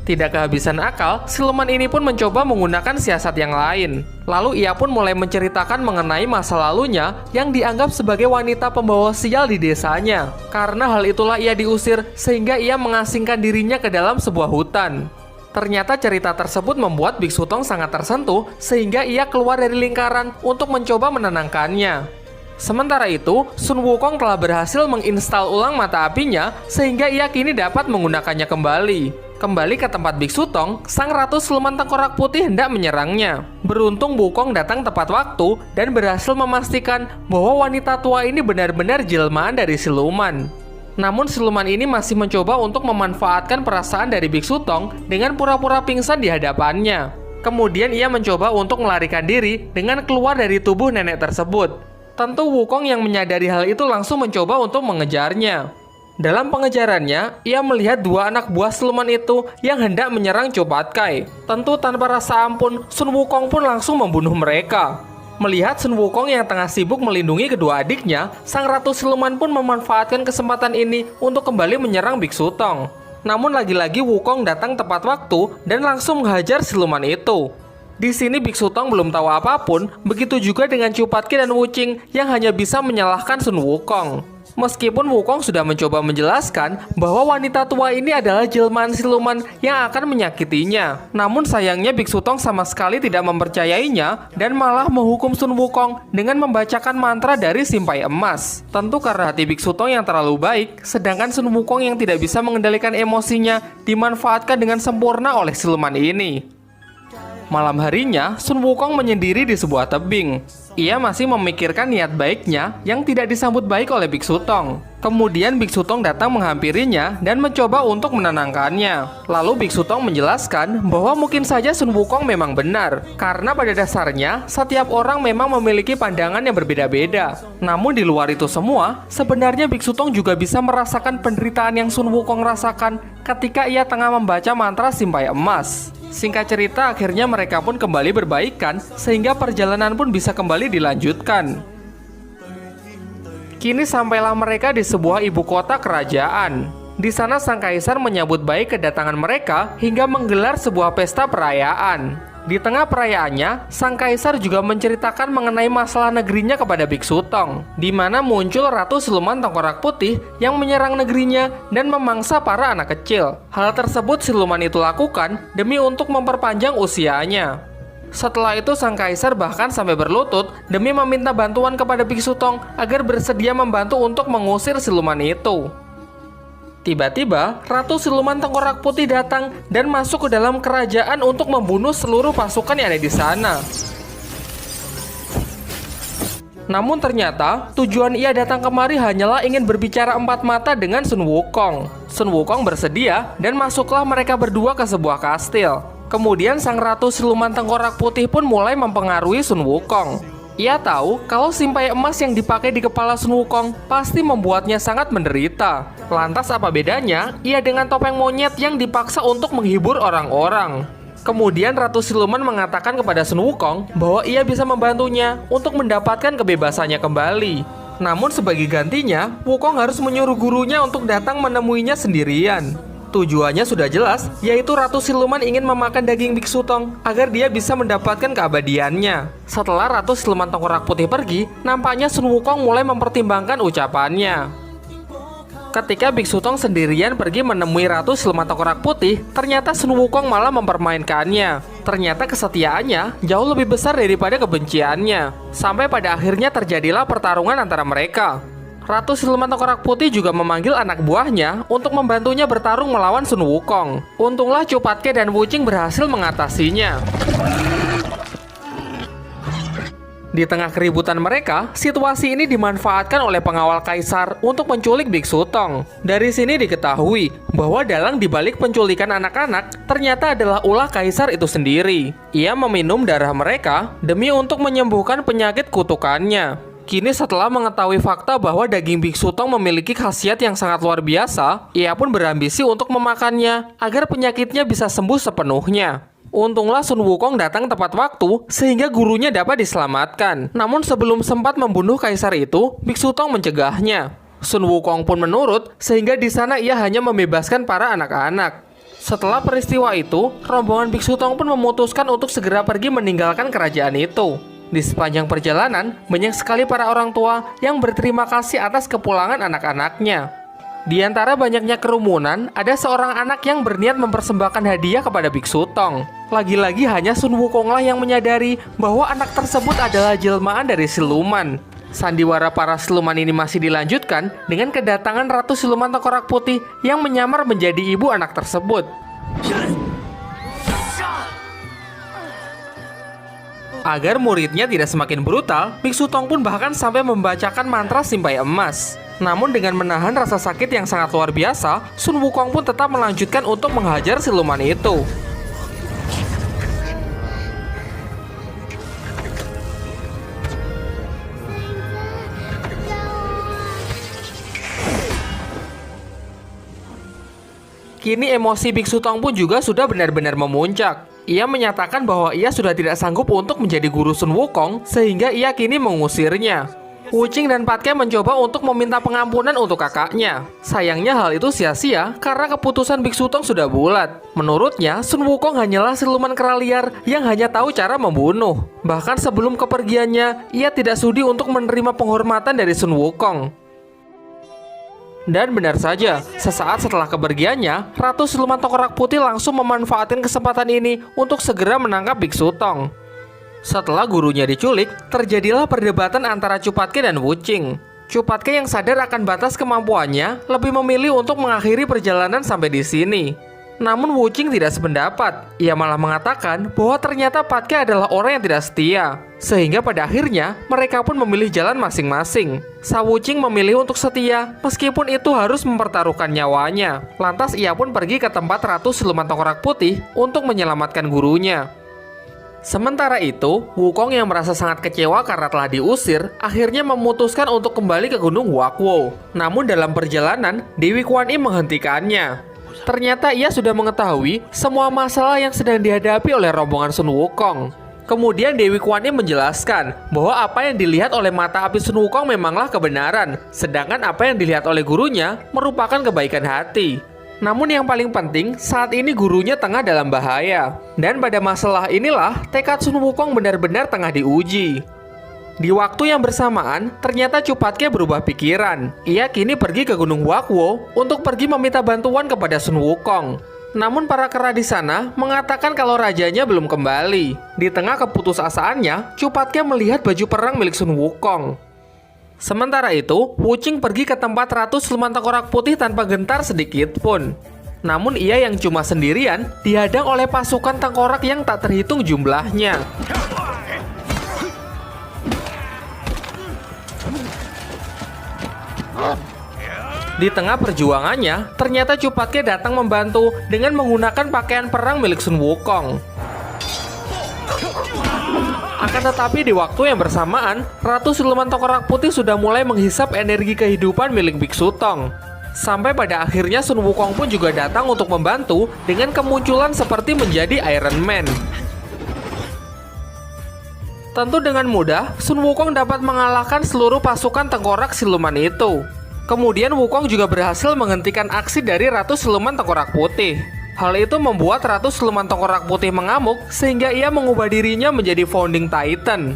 Tidak kehabisan akal, siluman ini pun mencoba menggunakan siasat yang lain. Lalu ia pun mulai menceritakan mengenai masa lalunya yang dianggap sebagai wanita pembawa sial di desanya. Karena hal itulah ia diusir sehingga ia mengasingkan dirinya ke dalam sebuah hutan. Ternyata cerita tersebut membuat Biksu Tong sangat tersentuh sehingga ia keluar dari lingkaran untuk mencoba menenangkannya. Sementara itu, Sun Wukong telah berhasil menginstal ulang mata apinya sehingga ia kini dapat menggunakannya kembali. Kembali ke tempat Biksu Tong, sang ratu siluman tengkorak putih hendak menyerangnya. Beruntung Wukong datang tepat waktu dan berhasil memastikan bahwa wanita tua ini benar-benar jelmaan dari siluman. Namun siluman ini masih mencoba untuk memanfaatkan perasaan dari Biksu Tong dengan pura-pura pingsan di hadapannya. Kemudian ia mencoba untuk melarikan diri dengan keluar dari tubuh nenek tersebut. Tentu Wukong yang menyadari hal itu langsung mencoba untuk mengejarnya. Dalam pengejarannya, ia melihat dua anak buah siluman itu yang hendak menyerang Cupatkai. Tentu tanpa rasa ampun, Sun Wukong pun langsung membunuh mereka. Melihat Sun Wukong yang tengah sibuk melindungi kedua adiknya, sang ratu siluman pun memanfaatkan kesempatan ini untuk kembali menyerang Biksu Tong. Namun lagi-lagi Wukong datang tepat waktu dan langsung menghajar siluman itu. Di sini Biksu Tong belum tahu apapun, begitu juga dengan Cupatkai dan Wuching yang hanya bisa menyalahkan Sun Wukong. Meskipun Wukong sudah mencoba menjelaskan bahwa wanita tua ini adalah jelmaan siluman yang akan menyakitinya. Namun sayangnya Biksu Tong sama sekali tidak mempercayainya dan malah menghukum Sun Wukong dengan membacakan mantra dari simpai emas. Tentu karena hati Biksu Tong yang terlalu baik, sedangkan Sun Wukong yang tidak bisa mengendalikan emosinya dimanfaatkan dengan sempurna oleh siluman ini. Malam harinya, Sun Wukong menyendiri di sebuah tebing. Ia masih memikirkan niat baiknya yang tidak disambut baik oleh Biksu Tong. Kemudian Biksu Tong datang menghampirinya dan mencoba untuk menenangkannya. Lalu Biksu Tong menjelaskan bahwa mungkin saja Sun Wukong memang benar. Karena pada dasarnya, setiap orang memang memiliki pandangan yang berbeda-beda. Namun di luar itu semua, sebenarnya Biksu Tong juga bisa merasakan penderitaan yang Sun Wukong rasakan ketika ia tengah membaca mantra simpai emas. Singkat cerita, akhirnya mereka pun kembali berbaikan sehingga perjalanan pun bisa kembali dilanjutkan. Kini sampailah mereka di sebuah ibu kota kerajaan. Di sana sang kaisar menyambut baik kedatangan mereka hingga menggelar sebuah pesta perayaan. Di tengah perayaannya, sang kaisar juga menceritakan mengenai masalah negerinya kepada Biksu Tong, di mana muncul ratu siluman tengkorak putih yang menyerang negerinya dan memangsa para anak kecil. Hal tersebut siluman itu lakukan demi untuk memperpanjang usianya. Setelah itu sang kaisar bahkan sampai berlutut demi meminta bantuan kepada Biksu Tong agar bersedia membantu untuk mengusir siluman itu. Tiba-tiba, Ratu Siluman Tengkorak Putih datang dan masuk ke dalam kerajaan untuk membunuh seluruh pasukan yang ada di sana. Namun ternyata, tujuan ia datang kemari hanyalah ingin berbicara empat mata dengan Sun Wukong. Sun Wukong bersedia dan masuklah mereka berdua ke sebuah kastil. Kemudian sang Ratu Siluman Tengkorak Putih pun mulai mempengaruhi Sun Wukong. Ia tahu kalau simpai emas yang dipakai di kepala Sun Wukong pasti membuatnya sangat menderita. Lantas apa bedanya ia dengan topeng monyet yang dipaksa untuk menghibur orang-orang? Kemudian Ratu Siluman mengatakan kepada Sun Wukong bahwa ia bisa membantunya untuk mendapatkan kebebasannya kembali. Namun sebagai gantinya, Wukong harus menyuruh gurunya untuk datang menemuinya sendirian. Tujuannya sudah jelas, yaitu Ratu Siluman ingin memakan daging Biksu Tong agar dia bisa mendapatkan keabadiannya. Setelah Ratu Siluman Tengkorak Putih pergi, nampaknya Sun Wukong mulai mempertimbangkan ucapannya. Ketika Biksu Tong sendirian pergi menemui Ratu Siluman Tengkorak Putih, ternyata Sun Wukong malah mempermainkannya. Ternyata kesetiaannya jauh lebih besar daripada kebenciannya. Sampai pada akhirnya terjadilah pertarungan antara mereka. Ratu Siluman Tengkorak Putih juga memanggil anak buahnya untuk membantunya bertarung melawan Sun Wukong. Untunglah Cupatkai dan Wuching berhasil mengatasinya. Di tengah keributan mereka, situasi ini dimanfaatkan oleh pengawal kaisar untuk menculik Biksu Tong. Dari sini diketahui bahwa dalang dibalik penculikan anak-anak ternyata adalah ulah kaisar itu sendiri. Ia meminum darah mereka demi untuk menyembuhkan penyakit kutukannya. Kini setelah mengetahui fakta bahwa daging Biksu Tong memiliki khasiat yang sangat luar biasa, ia pun berambisi untuk memakannya agar penyakitnya bisa sembuh sepenuhnya. Untunglah Sun Wukong datang tepat waktu sehingga gurunya dapat diselamatkan. Namun sebelum sempat membunuh kaisar itu, Biksu Tong mencegahnya. Sun Wukong pun menurut sehingga di sana ia hanya membebaskan para anak-anak. Setelah peristiwa itu, rombongan Biksu Tong pun memutuskan untuk segera pergi meninggalkan kerajaan itu. Di sepanjang perjalanan, banyak sekali para orang tua yang berterima kasih atas kepulangan anak-anaknya. Di antara banyaknya kerumunan, ada seorang anak yang berniat mempersembahkan hadiah kepada Biksu Tong. Lagi-lagi hanya Sun Wukonglah yang menyadari bahwa anak tersebut adalah jelmaan dari siluman. Sandiwara para siluman ini masih dilanjutkan dengan kedatangan Ratu Siluman Tengkorak Putih yang menyamar menjadi ibu anak tersebut. Agar muridnya tidak semakin brutal, Biksu Tong pun bahkan sampai membacakan mantra simpai emas. Namun dengan menahan rasa sakit yang sangat luar biasa, Sun Wukong pun tetap melanjutkan untuk menghajar siluman itu. Kini emosi Biksu Tong pun juga sudah benar-benar memuncak. Ia menyatakan bahwa ia sudah tidak sanggup untuk menjadi guru Sun Wukong sehingga ia kini mengusirnya. Wuqing dan Patke mencoba untuk meminta pengampunan untuk kakaknya. Sayangnya hal itu sia-sia karena keputusan Biksu Tong sudah bulat. Menurutnya, Sun Wukong hanyalah siluman kera liar yang hanya tahu cara membunuh. Bahkan sebelum kepergiannya, ia tidak sudi untuk menerima penghormatan dari Sun Wukong. Dan benar saja, sesaat setelah kepergiannya, Ratu Siluman Tengkorak Putih langsung memanfaatkan kesempatan ini untuk segera menangkap Biksu Tong. Setelah gurunya diculik, terjadilah perdebatan antara Cupatke dan Wuqing. Cupatke yang sadar akan batas kemampuannya, lebih memilih untuk mengakhiri perjalanan sampai di sini. Namun Wuqing tidak sependapat. Ia malah mengatakan bahwa ternyata Patke adalah orang yang tidak setia. Sehingga pada akhirnya, mereka pun memilih jalan masing-masing. Sa Wuqing memilih untuk setia, meskipun itu harus mempertaruhkan nyawanya. Lantas ia pun pergi ke tempat Ratu Siluman Tengkorak Putih untuk menyelamatkan gurunya. Sementara itu, Wukong yang merasa sangat kecewa karena telah diusir, akhirnya memutuskan untuk kembali ke Gunung Wakwo. Namun dalam perjalanan, Dewi Kuan Im menghentikannya. Ternyata ia sudah mengetahui semua masalah yang sedang dihadapi oleh rombongan Sun Wukong. Kemudian Dewi Kuan Im menjelaskan bahwa apa yang dilihat oleh mata api Sun Wukong memanglah kebenaran, sedangkan apa yang dilihat oleh gurunya merupakan kebaikan hati. Namun yang paling penting, saat ini gurunya tengah dalam bahaya. Dan pada masalah inilah, tekad Sun Wukong benar-benar tengah diuji. Di waktu yang bersamaan, ternyata Cupatke berubah pikiran. Ia kini pergi ke Gunung Wakwo untuk pergi meminta bantuan kepada Sun Wukong. Namun para kera di sana mengatakan kalau rajanya belum kembali. Di tengah keputusasaannya, Cupatke melihat baju perang milik Sun Wukong. Sementara itu, Wuqing pergi ke tempat Ratu Siluman Tengkorak Putih tanpa gentar sedikit pun. Namun ia yang cuma sendirian dihadang oleh pasukan tengkorak yang tak terhitung jumlahnya. Di tengah perjuangannya, ternyata Cupatke datang membantu dengan menggunakan pakaian perang milik Sun Wukong. Akan tetapi di waktu yang bersamaan, Ratu Siluman Tengkorak Putih sudah mulai menghisap energi kehidupan milik Biksu Tong. Sampai pada akhirnya Sun Wukong pun juga datang untuk membantu dengan kemunculan seperti menjadi Iron Man. Tentu dengan mudah, Sun Wukong dapat mengalahkan seluruh pasukan tengkorak siluman itu. Kemudian Wukong juga berhasil menghentikan aksi dari Ratu Siluman Tengkorak Putih. Hal itu membuat Ratu Siluman Tengkorak Putih mengamuk sehingga ia mengubah dirinya menjadi Founding Titan.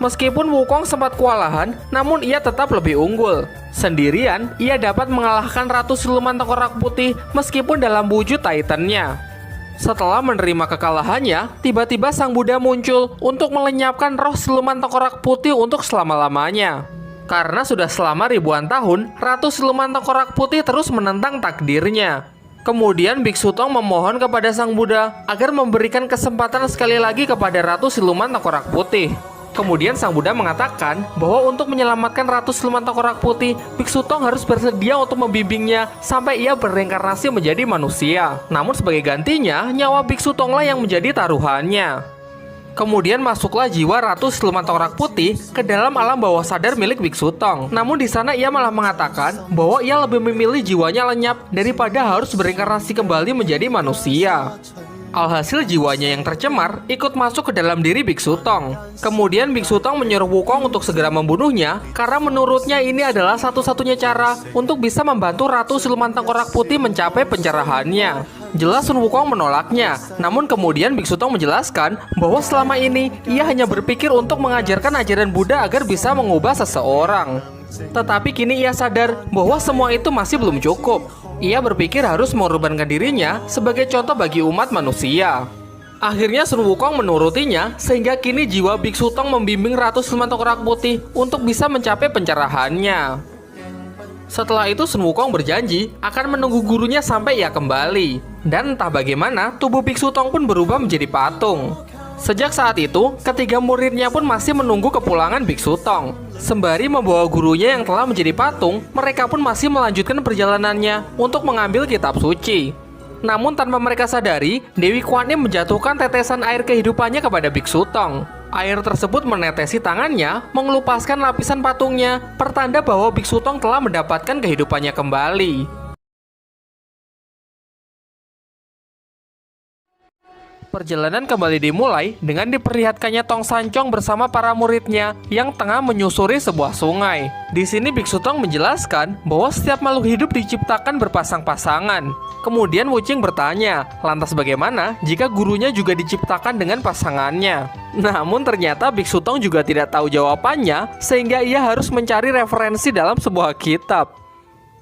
Meskipun Wukong sempat kewalahan, namun ia tetap lebih unggul. Sendirian, ia dapat mengalahkan Ratu Siluman Tengkorak Putih meskipun dalam wujud Titan-nya. Setelah menerima kekalahannya, tiba-tiba Sang Buddha muncul untuk melenyapkan roh Siluman Tengkorak Putih untuk selama-lamanya. Karena sudah selama ribuan tahun, Ratu Siluman Tengkorak Putih terus menentang takdirnya. Kemudian Biksu Tong memohon kepada Sang Buddha agar memberikan kesempatan sekali lagi kepada Ratu Siluman Tengkorak Putih. Kemudian Sang Buddha mengatakan bahwa untuk menyelamatkan Ratu Siluman Tengkorak Putih, Biksu Tong harus bersedia untuk membimbingnya sampai ia berreinkarnasi menjadi manusia. Namun sebagai gantinya, nyawa Biksu Tonglah yang menjadi taruhannya. Kemudian masuklah jiwa Ratu Siluman Tengkorak Putih ke dalam alam bawah sadar milik Biksu Tong. Namun di sana ia malah mengatakan bahwa ia lebih memilih jiwanya lenyap daripada harus berreinkarnasi kembali menjadi manusia. Alhasil jiwanya yang tercemar ikut masuk ke dalam diri Biksu Tong. Kemudian Biksu Tong menyuruh Wukong untuk segera membunuhnya karena menurutnya ini adalah satu-satunya cara untuk bisa membantu Ratu Siluman Tengkorak Putih mencapai pencerahannya. Jelas Sun Wukong menolaknya, namun kemudian Biksu Tong menjelaskan bahwa selama ini ia hanya berpikir untuk mengajarkan ajaran Buddha agar bisa mengubah seseorang. Tetapi kini ia sadar bahwa semua itu masih belum cukup. Ia berpikir harus mengorbankan dirinya sebagai contoh bagi umat manusia. Akhirnya Sun Wukong menurutinya sehingga kini jiwa Biksu Tong membimbing Ratu Siluman Tengkorak Putih untuk bisa mencapai pencerahannya. Setelah itu Sun Wukong berjanji akan menunggu gurunya sampai ia kembali. Dan entah bagaimana tubuh Biksu Tong pun berubah menjadi patung. Sejak saat itu, ketiga muridnya pun masih menunggu kepulangan Biksu Tong. Sembari membawa gurunya yang telah menjadi patung, mereka pun masih melanjutkan perjalanannya untuk mengambil kitab suci. Namun tanpa mereka sadari, Dewi Kuan Im menjatuhkan tetesan air kehidupannya kepada Biksu Tong. Air tersebut menetesi tangannya, mengelupaskan lapisan patungnya, pertanda bahwa Biksu Tong telah mendapatkan kehidupannya kembali. Perjalanan kembali dimulai dengan diperlihatkannya Tong Sancong bersama para muridnya yang tengah menyusuri sebuah sungai. Di sini Biksu Tong menjelaskan bahwa setiap makhluk hidup diciptakan berpasang-pasangan. Kemudian Wuching bertanya, lantas bagaimana jika gurunya juga diciptakan dengan pasangannya? Namun ternyata Biksu Tong juga tidak tahu jawabannya, sehingga ia harus mencari referensi dalam sebuah kitab.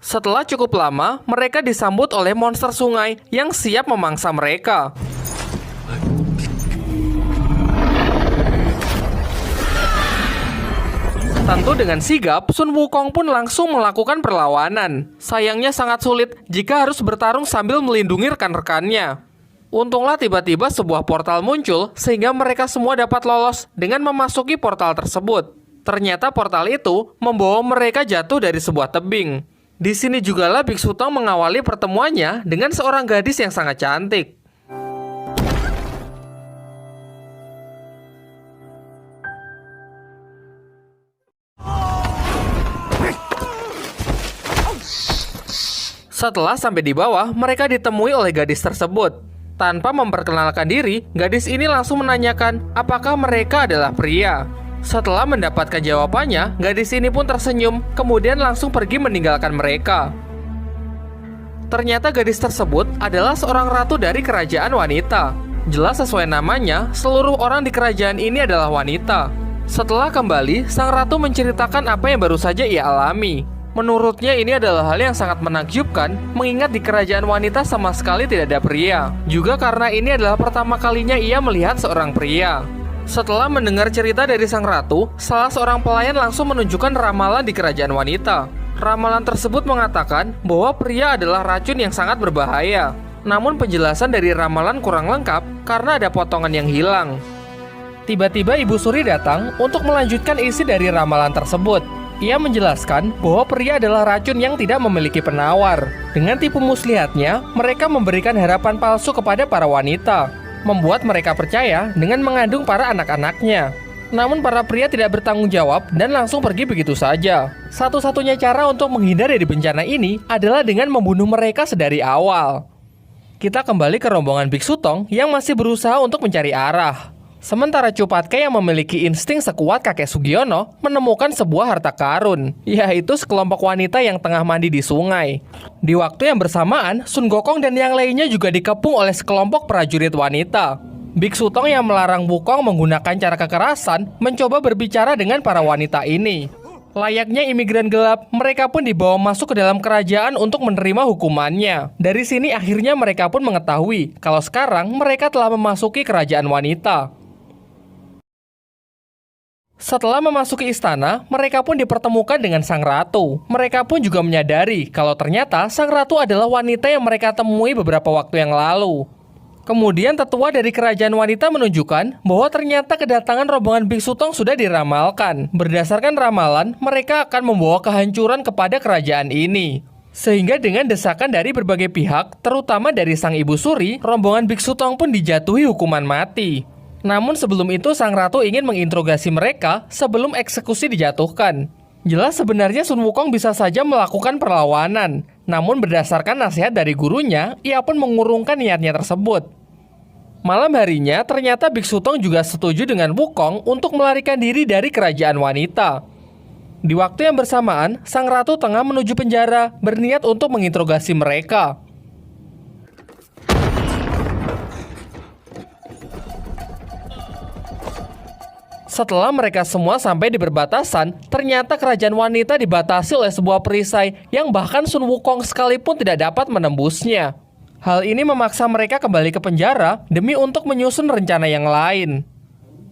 Setelah cukup lama, mereka disambut oleh monster sungai yang siap memangsa mereka. Tentu dengan sigap, Sun Wukong pun langsung melakukan perlawanan. Sayangnya sangat sulit jika harus bertarung sambil melindungi rekan-rekannya. Untunglah tiba-tiba sebuah portal muncul sehingga mereka semua dapat lolos dengan memasuki portal tersebut. Ternyata portal itu membawa mereka jatuh dari sebuah tebing. Di sini jugalah Biksu Tong mengawali pertemuannya dengan seorang gadis yang sangat cantik. Setelah sampai di bawah, mereka ditemui oleh gadis tersebut. Tanpa memperkenalkan diri, gadis ini langsung menanyakan apakah mereka adalah pria. Setelah mendapatkan jawabannya, gadis ini pun tersenyum, kemudian langsung pergi meninggalkan mereka. Ternyata gadis tersebut adalah seorang ratu dari kerajaan wanita. Jelas sesuai namanya, seluruh orang di kerajaan ini adalah wanita. Setelah kembali, sang ratu menceritakan apa yang baru saja ia alami. Menurutnya ini adalah hal yang sangat menakjubkan, mengingat di kerajaan wanita sama sekali tidak ada pria. Juga karena ini adalah pertama kalinya ia melihat seorang pria. Setelah mendengar cerita dari sang ratu, salah seorang pelayan langsung menunjukkan ramalan di kerajaan wanita. Ramalan tersebut mengatakan bahwa pria adalah racun yang sangat berbahaya. Namun penjelasan dari ramalan kurang lengkap karena ada potongan yang hilang. Tiba-tiba Ibu Suri datang untuk melanjutkan isi dari ramalan tersebut. Ia menjelaskan bahwa pria adalah racun yang tidak memiliki penawar. Dengan tipu muslihatnya, mereka memberikan harapan palsu kepada para wanita, membuat mereka percaya dengan mengandung para anak-anaknya. Namun para pria tidak bertanggung jawab dan langsung pergi begitu saja. Satu-satunya cara untuk menghindar dari bencana ini adalah dengan membunuh mereka sedari awal. Kita kembali ke rombongan Biksu Tong yang masih berusaha untuk mencari arah. Sementara Cupatke yang memiliki insting sekuat kakek Sugiono menemukan sebuah harta karun, yaitu sekelompok wanita yang tengah mandi di sungai. Di waktu yang bersamaan, Sun Gokong dan yang lainnya juga dikepung oleh sekelompok prajurit wanita. Biksu Tong yang melarang Wukong menggunakan cara kekerasan mencoba berbicara dengan para wanita ini. Layaknya imigran gelap, mereka pun dibawa masuk ke dalam kerajaan untuk menerima hukumannya. Dari sini akhirnya mereka pun mengetahui kalau sekarang mereka telah memasuki kerajaan wanita. Setelah memasuki istana, mereka pun dipertemukan dengan sang ratu. Mereka pun juga menyadari kalau ternyata sang ratu adalah wanita yang mereka temui beberapa waktu yang lalu. Kemudian tetua dari kerajaan wanita menunjukkan bahwa ternyata kedatangan rombongan biksu Tong sudah diramalkan. Berdasarkan ramalan, mereka akan membawa kehancuran kepada kerajaan ini. Sehingga dengan desakan dari berbagai pihak, terutama dari sang ibu suri, rombongan biksu Tong pun dijatuhi hukuman mati. Namun sebelum itu sang ratu ingin menginterogasi mereka sebelum eksekusi dijatuhkan. Jelas sebenarnya Sun Wukong bisa saja melakukan perlawanan, namun berdasarkan nasihat dari gurunya, ia pun mengurungkan niatnya tersebut. Malam harinya, ternyata biksu Tong juga setuju dengan Wukong untuk melarikan diri dari kerajaan wanita. Di waktu yang bersamaan, sang ratu tengah menuju penjara, berniat untuk menginterogasi mereka. Setelah mereka semua sampai di perbatasan, ternyata kerajaan wanita dibatasi oleh sebuah perisai yang bahkan Sun Wukong sekalipun tidak dapat menembusnya. Hal ini memaksa mereka kembali ke penjara demi untuk menyusun rencana yang lain.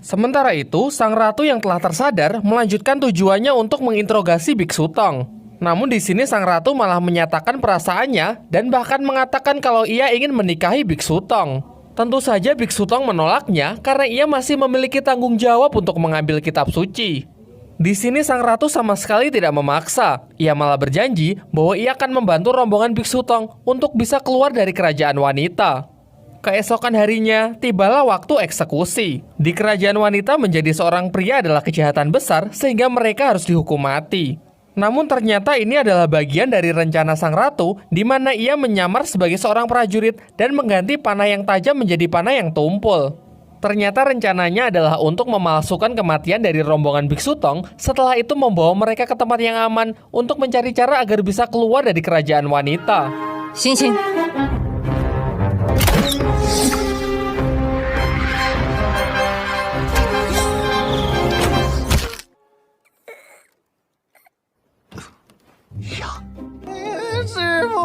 Sementara itu, sang ratu yang telah tersadar melanjutkan tujuannya untuk menginterogasi biksu Tong. Namun di sini sang ratu malah menyatakan perasaannya dan bahkan mengatakan kalau ia ingin menikahi biksu Tong. Tentu saja biksu Tong menolaknya karena ia masih memiliki tanggung jawab untuk mengambil kitab suci. Di sini sang ratu sama sekali tidak memaksa. Ia malah berjanji bahwa ia akan membantu rombongan biksu Tong untuk bisa keluar dari kerajaan wanita. Keesokan harinya, tibalah waktu eksekusi. Di kerajaan wanita menjadi seorang pria adalah kejahatan besar sehingga mereka harus dihukum mati. Namun ternyata ini adalah bagian dari rencana sang ratu di mana ia menyamar sebagai seorang prajurit dan mengganti panah yang tajam menjadi panah yang tumpul. Ternyata rencananya adalah untuk memalsukan kematian dari rombongan biksu Tong, setelah itu membawa mereka ke tempat yang aman untuk mencari cara agar bisa keluar dari kerajaan wanita. Xing. 师傅。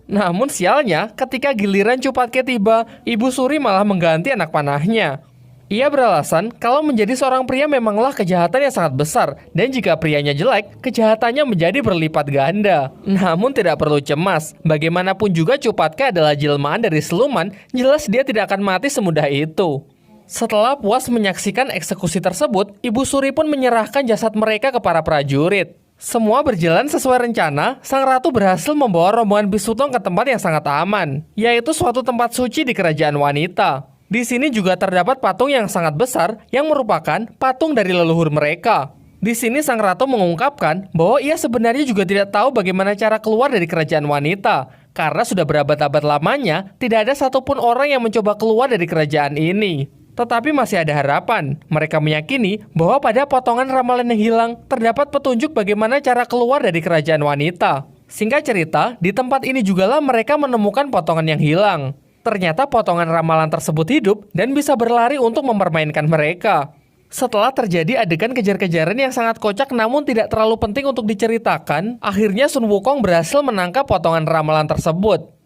Namun sialnya, ketika giliran Cupatke tiba, Ibu Suri malah mengganti anak panahnya. Ia beralasan kalau menjadi seorang pria memanglah kejahatan yang sangat besar, dan jika prianya jelek, kejahatannya menjadi berlipat ganda. Namun tidak perlu cemas, bagaimanapun juga Cupatke adalah jelmaan dari siluman, jelas dia tidak akan mati semudah itu. Setelah puas menyaksikan eksekusi tersebut, Ibu Suri pun menyerahkan jasad mereka ke para prajurit. Semua berjalan sesuai rencana, sang ratu berhasil membawa rombongan biksu Tong ke tempat yang sangat aman, yaitu suatu tempat suci di kerajaan wanita. Di sini juga terdapat patung yang sangat besar yang merupakan patung dari leluhur mereka. Di sini sang ratu mengungkapkan bahwa ia sebenarnya juga tidak tahu bagaimana cara keluar dari kerajaan wanita, karena sudah berabad-abad lamanya tidak ada satupun orang yang mencoba keluar dari kerajaan ini. Tetapi masih ada harapan. Mereka meyakini bahwa pada potongan ramalan yang hilang terdapat petunjuk bagaimana cara keluar dari kerajaan wanita. Singkat cerita, di tempat ini jugalah mereka menemukan potongan yang hilang. Ternyata potongan ramalan tersebut hidup dan bisa berlari untuk mempermainkan mereka. Setelah terjadi adegan kejar-kejaran yang sangat kocak namun tidak terlalu penting untuk diceritakan, akhirnya Sun Wukong berhasil menangkap potongan ramalan tersebut.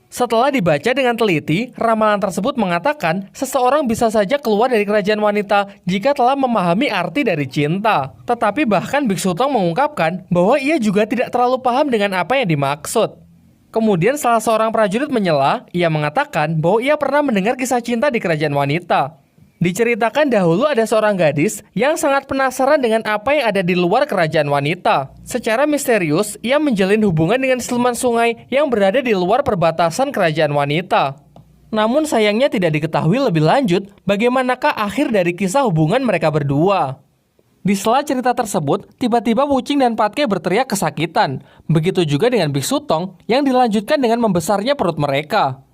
Setelah dibaca dengan teliti, ramalan tersebut mengatakan seseorang bisa saja keluar dari kerajaan wanita jika telah memahami arti dari cinta. Tetapi bahkan biksu Tong mengungkapkan bahwa ia juga tidak terlalu paham dengan apa yang dimaksud. Kemudian salah seorang prajurit menyela, ia mengatakan bahwa ia pernah mendengar kisah cinta di kerajaan wanita. Diceritakan dahulu ada seorang gadis yang sangat penasaran dengan apa yang ada di luar kerajaan wanita. Secara misterius, ia menjalin hubungan dengan siluman sungai yang berada di luar perbatasan kerajaan wanita. Namun sayangnya tidak diketahui lebih lanjut bagaimanakah akhir dari kisah hubungan mereka berdua. Di sela cerita tersebut, tiba-tiba Wuqing dan Patke berteriak kesakitan. Begitu juga dengan biksu Tong yang dilanjutkan dengan membesarnya perut mereka.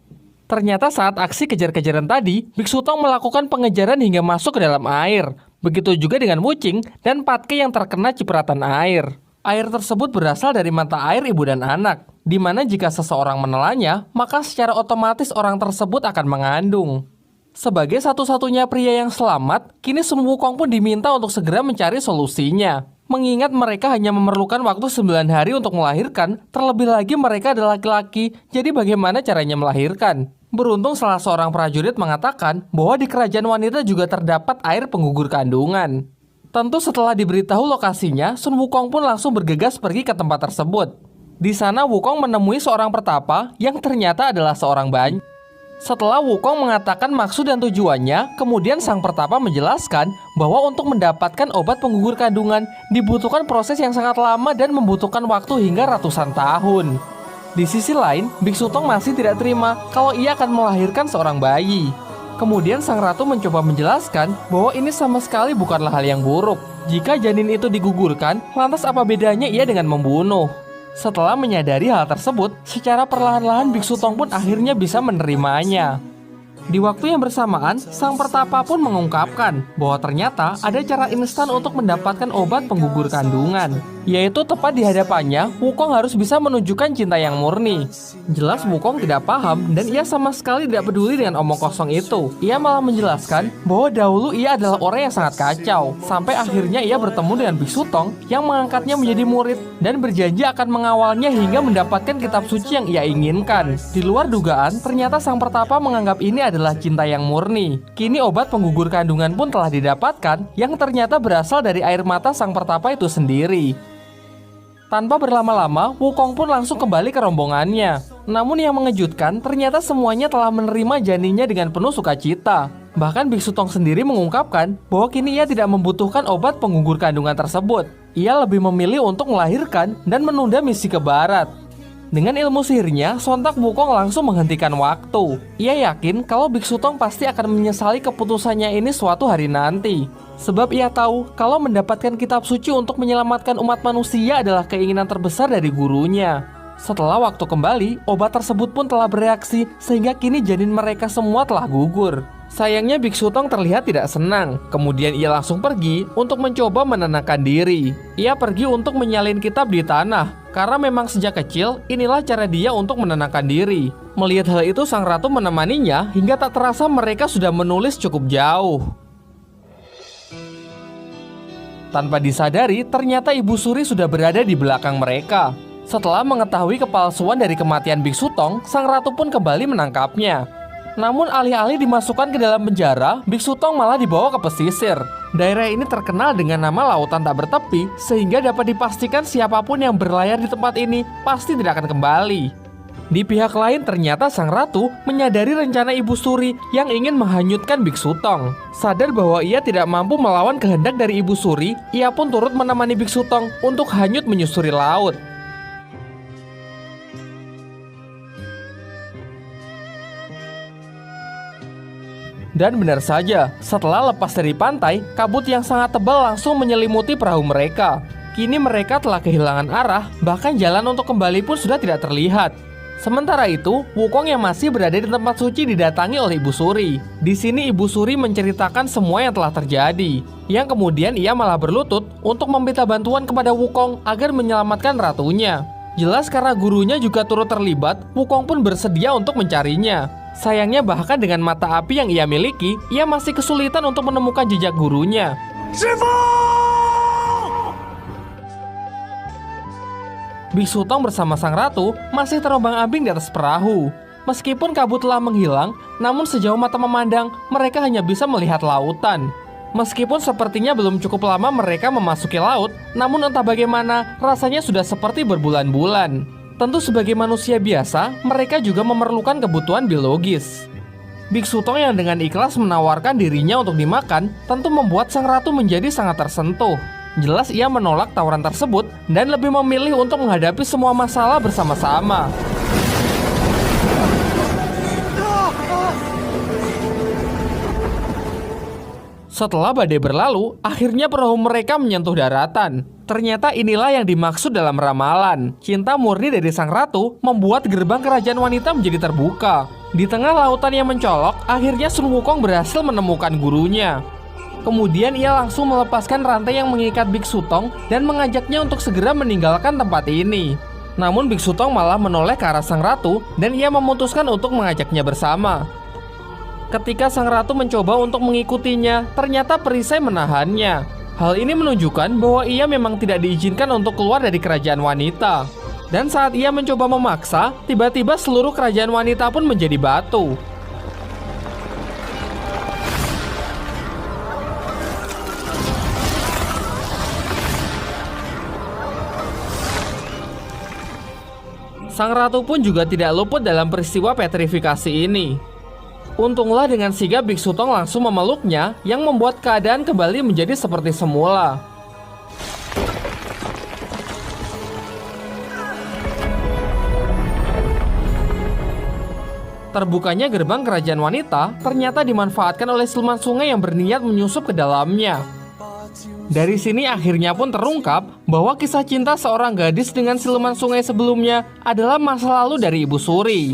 Ternyata saat aksi kejar-kejaran tadi, biksu Tong melakukan pengejaran hingga masuk ke dalam air. Begitu juga dengan Wuqing dan Patke yang terkena cipratan air. Air tersebut berasal dari mata air ibu dan anak, di mana jika seseorang menelannya, maka secara otomatis orang tersebut akan mengandung. Sebagai satu-satunya pria yang selamat, kini Sun Wukong pun diminta untuk segera mencari solusinya. Mengingat mereka hanya memerlukan waktu 9 hari untuk melahirkan, terlebih lagi mereka adalah laki-laki, jadi bagaimana caranya melahirkan? Beruntung salah seorang prajurit mengatakan bahwa di kerajaan wanita juga terdapat air penggugur kandungan. Tentu setelah diberitahu lokasinya, Sun Wukong pun langsung bergegas pergi ke tempat tersebut. Di sana Wukong menemui seorang pertapa yang ternyata adalah seorang banci. Setelah Wukong mengatakan maksud dan tujuannya, kemudian sang pertapa menjelaskan bahwa untuk mendapatkan obat penggugur kandungan dibutuhkan proses yang sangat lama dan membutuhkan waktu hingga ratusan tahun. Di sisi lain, Biksu Tong masih tidak terima kalau ia akan melahirkan seorang bayi. Kemudian sang ratu mencoba menjelaskan bahwa ini sama sekali bukanlah hal yang buruk. Jika janin itu digugurkan, lantas apa bedanya ia dengan membunuh? Setelah menyadari hal tersebut, secara perlahan-lahan Biksu Tong pun akhirnya bisa menerimanya. Di waktu yang bersamaan, sang pertapa pun mengungkapkan bahwa ternyata ada cara instan untuk mendapatkan obat penggugur kandungan, yaitu tepat di hadapannya, Wukong harus bisa menunjukkan cinta yang murni. Jelas Wukong tidak paham dan ia sama sekali tidak peduli dengan omong kosong itu. Ia malah menjelaskan bahwa dahulu ia adalah orang yang sangat kacau, sampai akhirnya ia bertemu dengan Biksu Tong yang mengangkatnya menjadi murid dan berjanji akan mengawalnya hingga mendapatkan kitab suci yang ia inginkan. Di luar dugaan, ternyata sang pertapa menganggap ini adalah cinta yang murni. Kini obat penggugur kandungan pun telah didapatkan yang ternyata berasal dari air mata sang pertapa itu sendiri. Tanpa berlama-lama, Wukong pun langsung kembali ke rombongannya. Namun yang mengejutkan, ternyata semuanya telah menerima janinnya dengan penuh sukacita. Bahkan Biksu Tong sendiri mengungkapkan bahwa kini ia tidak membutuhkan obat penggugur kandungan tersebut. Ia lebih memilih untuk melahirkan dan menunda misi ke barat. Dengan ilmu sihirnya, sontak Wukong langsung menghentikan waktu. Ia yakin kalau Biksu Tong pasti akan menyesali keputusannya ini suatu hari nanti. Sebab ia tahu kalau mendapatkan kitab suci untuk menyelamatkan umat manusia adalah keinginan terbesar dari gurunya. Setelah waktu kembali, obat tersebut pun telah bereaksi sehingga kini janin mereka semua telah gugur. Sayangnya Biksu Tong terlihat tidak senang. Kemudian ia langsung pergi untuk mencoba menenangkan diri. Ia pergi untuk menyalin kitab di tanah. Karena memang sejak kecil, inilah cara dia untuk menenangkan diri. Melihat hal itu, sang ratu menemaninya hingga tak terasa mereka sudah menulis cukup jauh. Tanpa disadari, ternyata Ibu Suri sudah berada di belakang mereka. Setelah mengetahui kepalsuan dari kematian Biksu Tong, sang ratu pun kembali menangkapnya. Namun alih-alih dimasukkan ke dalam penjara, Biksu Tong malah dibawa ke pesisir. Daerah ini terkenal dengan nama lautan tak bertepi, sehingga dapat dipastikan siapapun yang berlayar di tempat ini pasti tidak akan kembali. Di pihak lain ternyata sang ratu menyadari rencana Ibu Suri yang ingin menghanyutkan Biksu Tong. Sadar bahwa ia tidak mampu melawan kehendak dari Ibu Suri, ia pun turut menemani Biksu Tong untuk hanyut menyusuri laut. Dan benar saja, setelah lepas dari pantai, kabut yang sangat tebal langsung menyelimuti perahu mereka. Kini mereka telah kehilangan arah, bahkan jalan untuk kembali pun sudah tidak terlihat. Sementara itu, Wukong yang masih berada di tempat suci didatangi oleh Ibu Suri. Di sini Ibu Suri menceritakan semua yang telah terjadi, yang kemudian ia malah berlutut untuk meminta bantuan kepada Wukong agar menyelamatkan ratunya. Jelas karena gurunya juga turut terlibat, Wukong pun bersedia untuk mencarinya. Sayangnya bahkan dengan mata api yang ia miliki, ia masih kesulitan untuk menemukan jejak gurunya. Biksu Tong bersama sang ratu masih terombang-ambing di atas perahu. Meskipun kabut telah menghilang, namun sejauh mata memandang, mereka hanya bisa melihat lautan. Meskipun sepertinya belum cukup lama mereka memasuki laut, namun entah bagaimana, rasanya sudah seperti berbulan-bulan. Tentu sebagai manusia biasa, mereka juga memerlukan kebutuhan biologis. Biksu Tong yang dengan ikhlas menawarkan dirinya untuk dimakan, tentu membuat sang ratu menjadi sangat tersentuh. Jelas ia menolak tawaran tersebut dan lebih memilih untuk menghadapi semua masalah bersama-sama. Setelah badai berlalu, akhirnya perahu mereka menyentuh daratan. Ternyata inilah yang dimaksud dalam ramalan. Cinta murni dari sang ratu membuat gerbang kerajaan wanita menjadi terbuka. Di tengah lautan yang mencolok, akhirnya Sun Wukong berhasil menemukan gurunya. Kemudian ia langsung melepaskan rantai yang mengikat Biksu Tong dan mengajaknya untuk segera meninggalkan tempat ini. Namun Biksu Tong malah menoleh ke arah sang ratu dan ia memutuskan untuk mengajaknya bersama. Ketika sang ratu mencoba untuk mengikutinya, ternyata perisai menahannya. Hal ini menunjukkan bahwa ia memang tidak diizinkan untuk keluar dari kerajaan wanita. Dan saat ia mencoba memaksa, tiba-tiba seluruh kerajaan wanita pun menjadi batu. Sang ratu pun juga tidak luput dalam peristiwa petrifikasi ini. Untunglah dengan sigap Biksu Tong langsung memeluknya yang membuat keadaan kembali menjadi seperti semula. Terbukanya gerbang kerajaan wanita ternyata dimanfaatkan oleh siluman sungai yang berniat menyusup ke dalamnya. Dari sini akhirnya pun terungkap bahwa kisah cinta seorang gadis dengan siluman sungai sebelumnya adalah masa lalu dari Ibu Suri.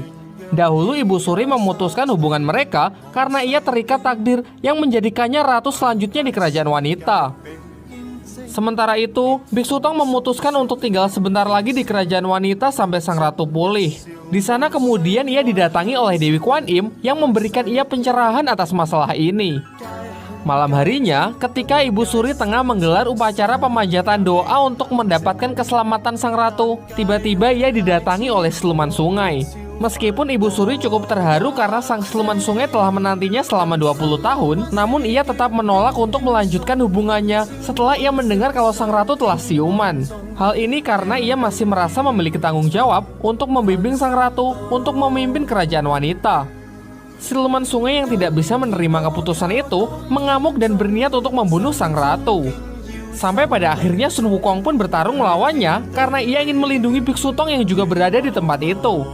Dahulu Ibu Suri memutuskan hubungan mereka karena ia terikat takdir yang menjadikannya ratu selanjutnya di kerajaan wanita. Sementara itu, Biksu Tong memutuskan untuk tinggal sebentar lagi di kerajaan wanita sampai sang ratu pulih. Di sana kemudian ia didatangi oleh Dewi Kwan Im yang memberikan ia pencerahan atas masalah ini. Malam harinya, ketika Ibu Suri tengah menggelar upacara pemanjatan doa untuk mendapatkan keselamatan sang ratu, tiba-tiba ia didatangi oleh siluman sungai. Meskipun Ibu Suri cukup terharu karena sang siluman sungai telah menantinya selama 20 tahun, namun ia tetap menolak untuk melanjutkan hubungannya setelah ia mendengar kalau sang ratu telah siuman. Hal ini karena ia masih merasa memiliki tanggung jawab untuk membimbing sang ratu untuk memimpin kerajaan wanita. Siluman sungai yang tidak bisa menerima keputusan itu mengamuk dan berniat untuk membunuh sang ratu. Sampai pada akhirnya Sun Wukong pun bertarung melawannya karena ia ingin melindungi Biksu Tong yang juga berada di tempat itu.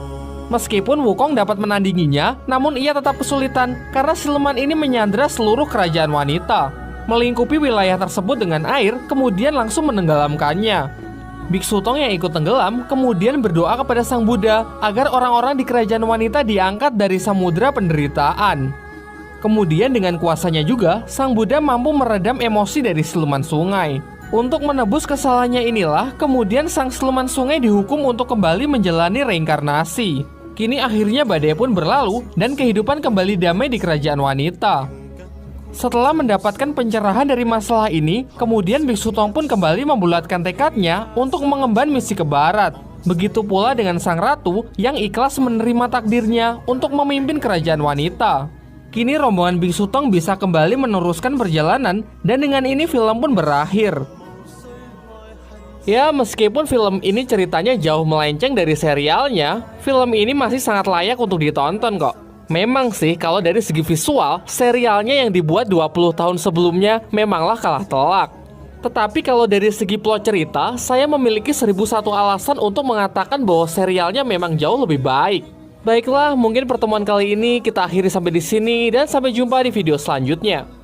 Meskipun Wukong dapat menandinginya, namun ia tetap kesulitan karena siluman ini menyandra seluruh kerajaan wanita, melingkupi wilayah tersebut dengan air, kemudian langsung menenggelamkannya. Biksu Tong yang ikut tenggelam kemudian berdoa kepada Sang Buddha agar orang-orang di kerajaan wanita diangkat dari samudera penderitaan. Kemudian dengan kuasanya juga, Sang Buddha mampu meredam emosi dari siluman sungai. Untuk menebus kesalahannya inilah, kemudian sang siluman sungai dihukum untuk kembali menjalani reinkarnasi. Kini akhirnya badai pun berlalu dan kehidupan kembali damai di kerajaan wanita. Setelah mendapatkan pencerahan dari masalah ini, kemudian Biksu Tong pun kembali membulatkan tekadnya untuk mengemban misi ke barat. Begitu pula dengan sang ratu yang ikhlas menerima takdirnya untuk memimpin kerajaan wanita. Kini rombongan Biksu Tong bisa kembali meneruskan perjalanan dan dengan ini film pun berakhir. Ya, meskipun film ini ceritanya jauh melenceng dari serialnya, film ini masih sangat layak untuk ditonton kok. Memang sih, kalau dari segi visual, serialnya yang dibuat 20 tahun sebelumnya memanglah kalah telak. Tetapi kalau dari segi plot cerita, saya memiliki 1001 alasan untuk mengatakan bahwa serialnya memang jauh lebih baik. Baiklah, mungkin pertemuan kali ini kita akhiri sampai di sini dan sampai jumpa di video selanjutnya.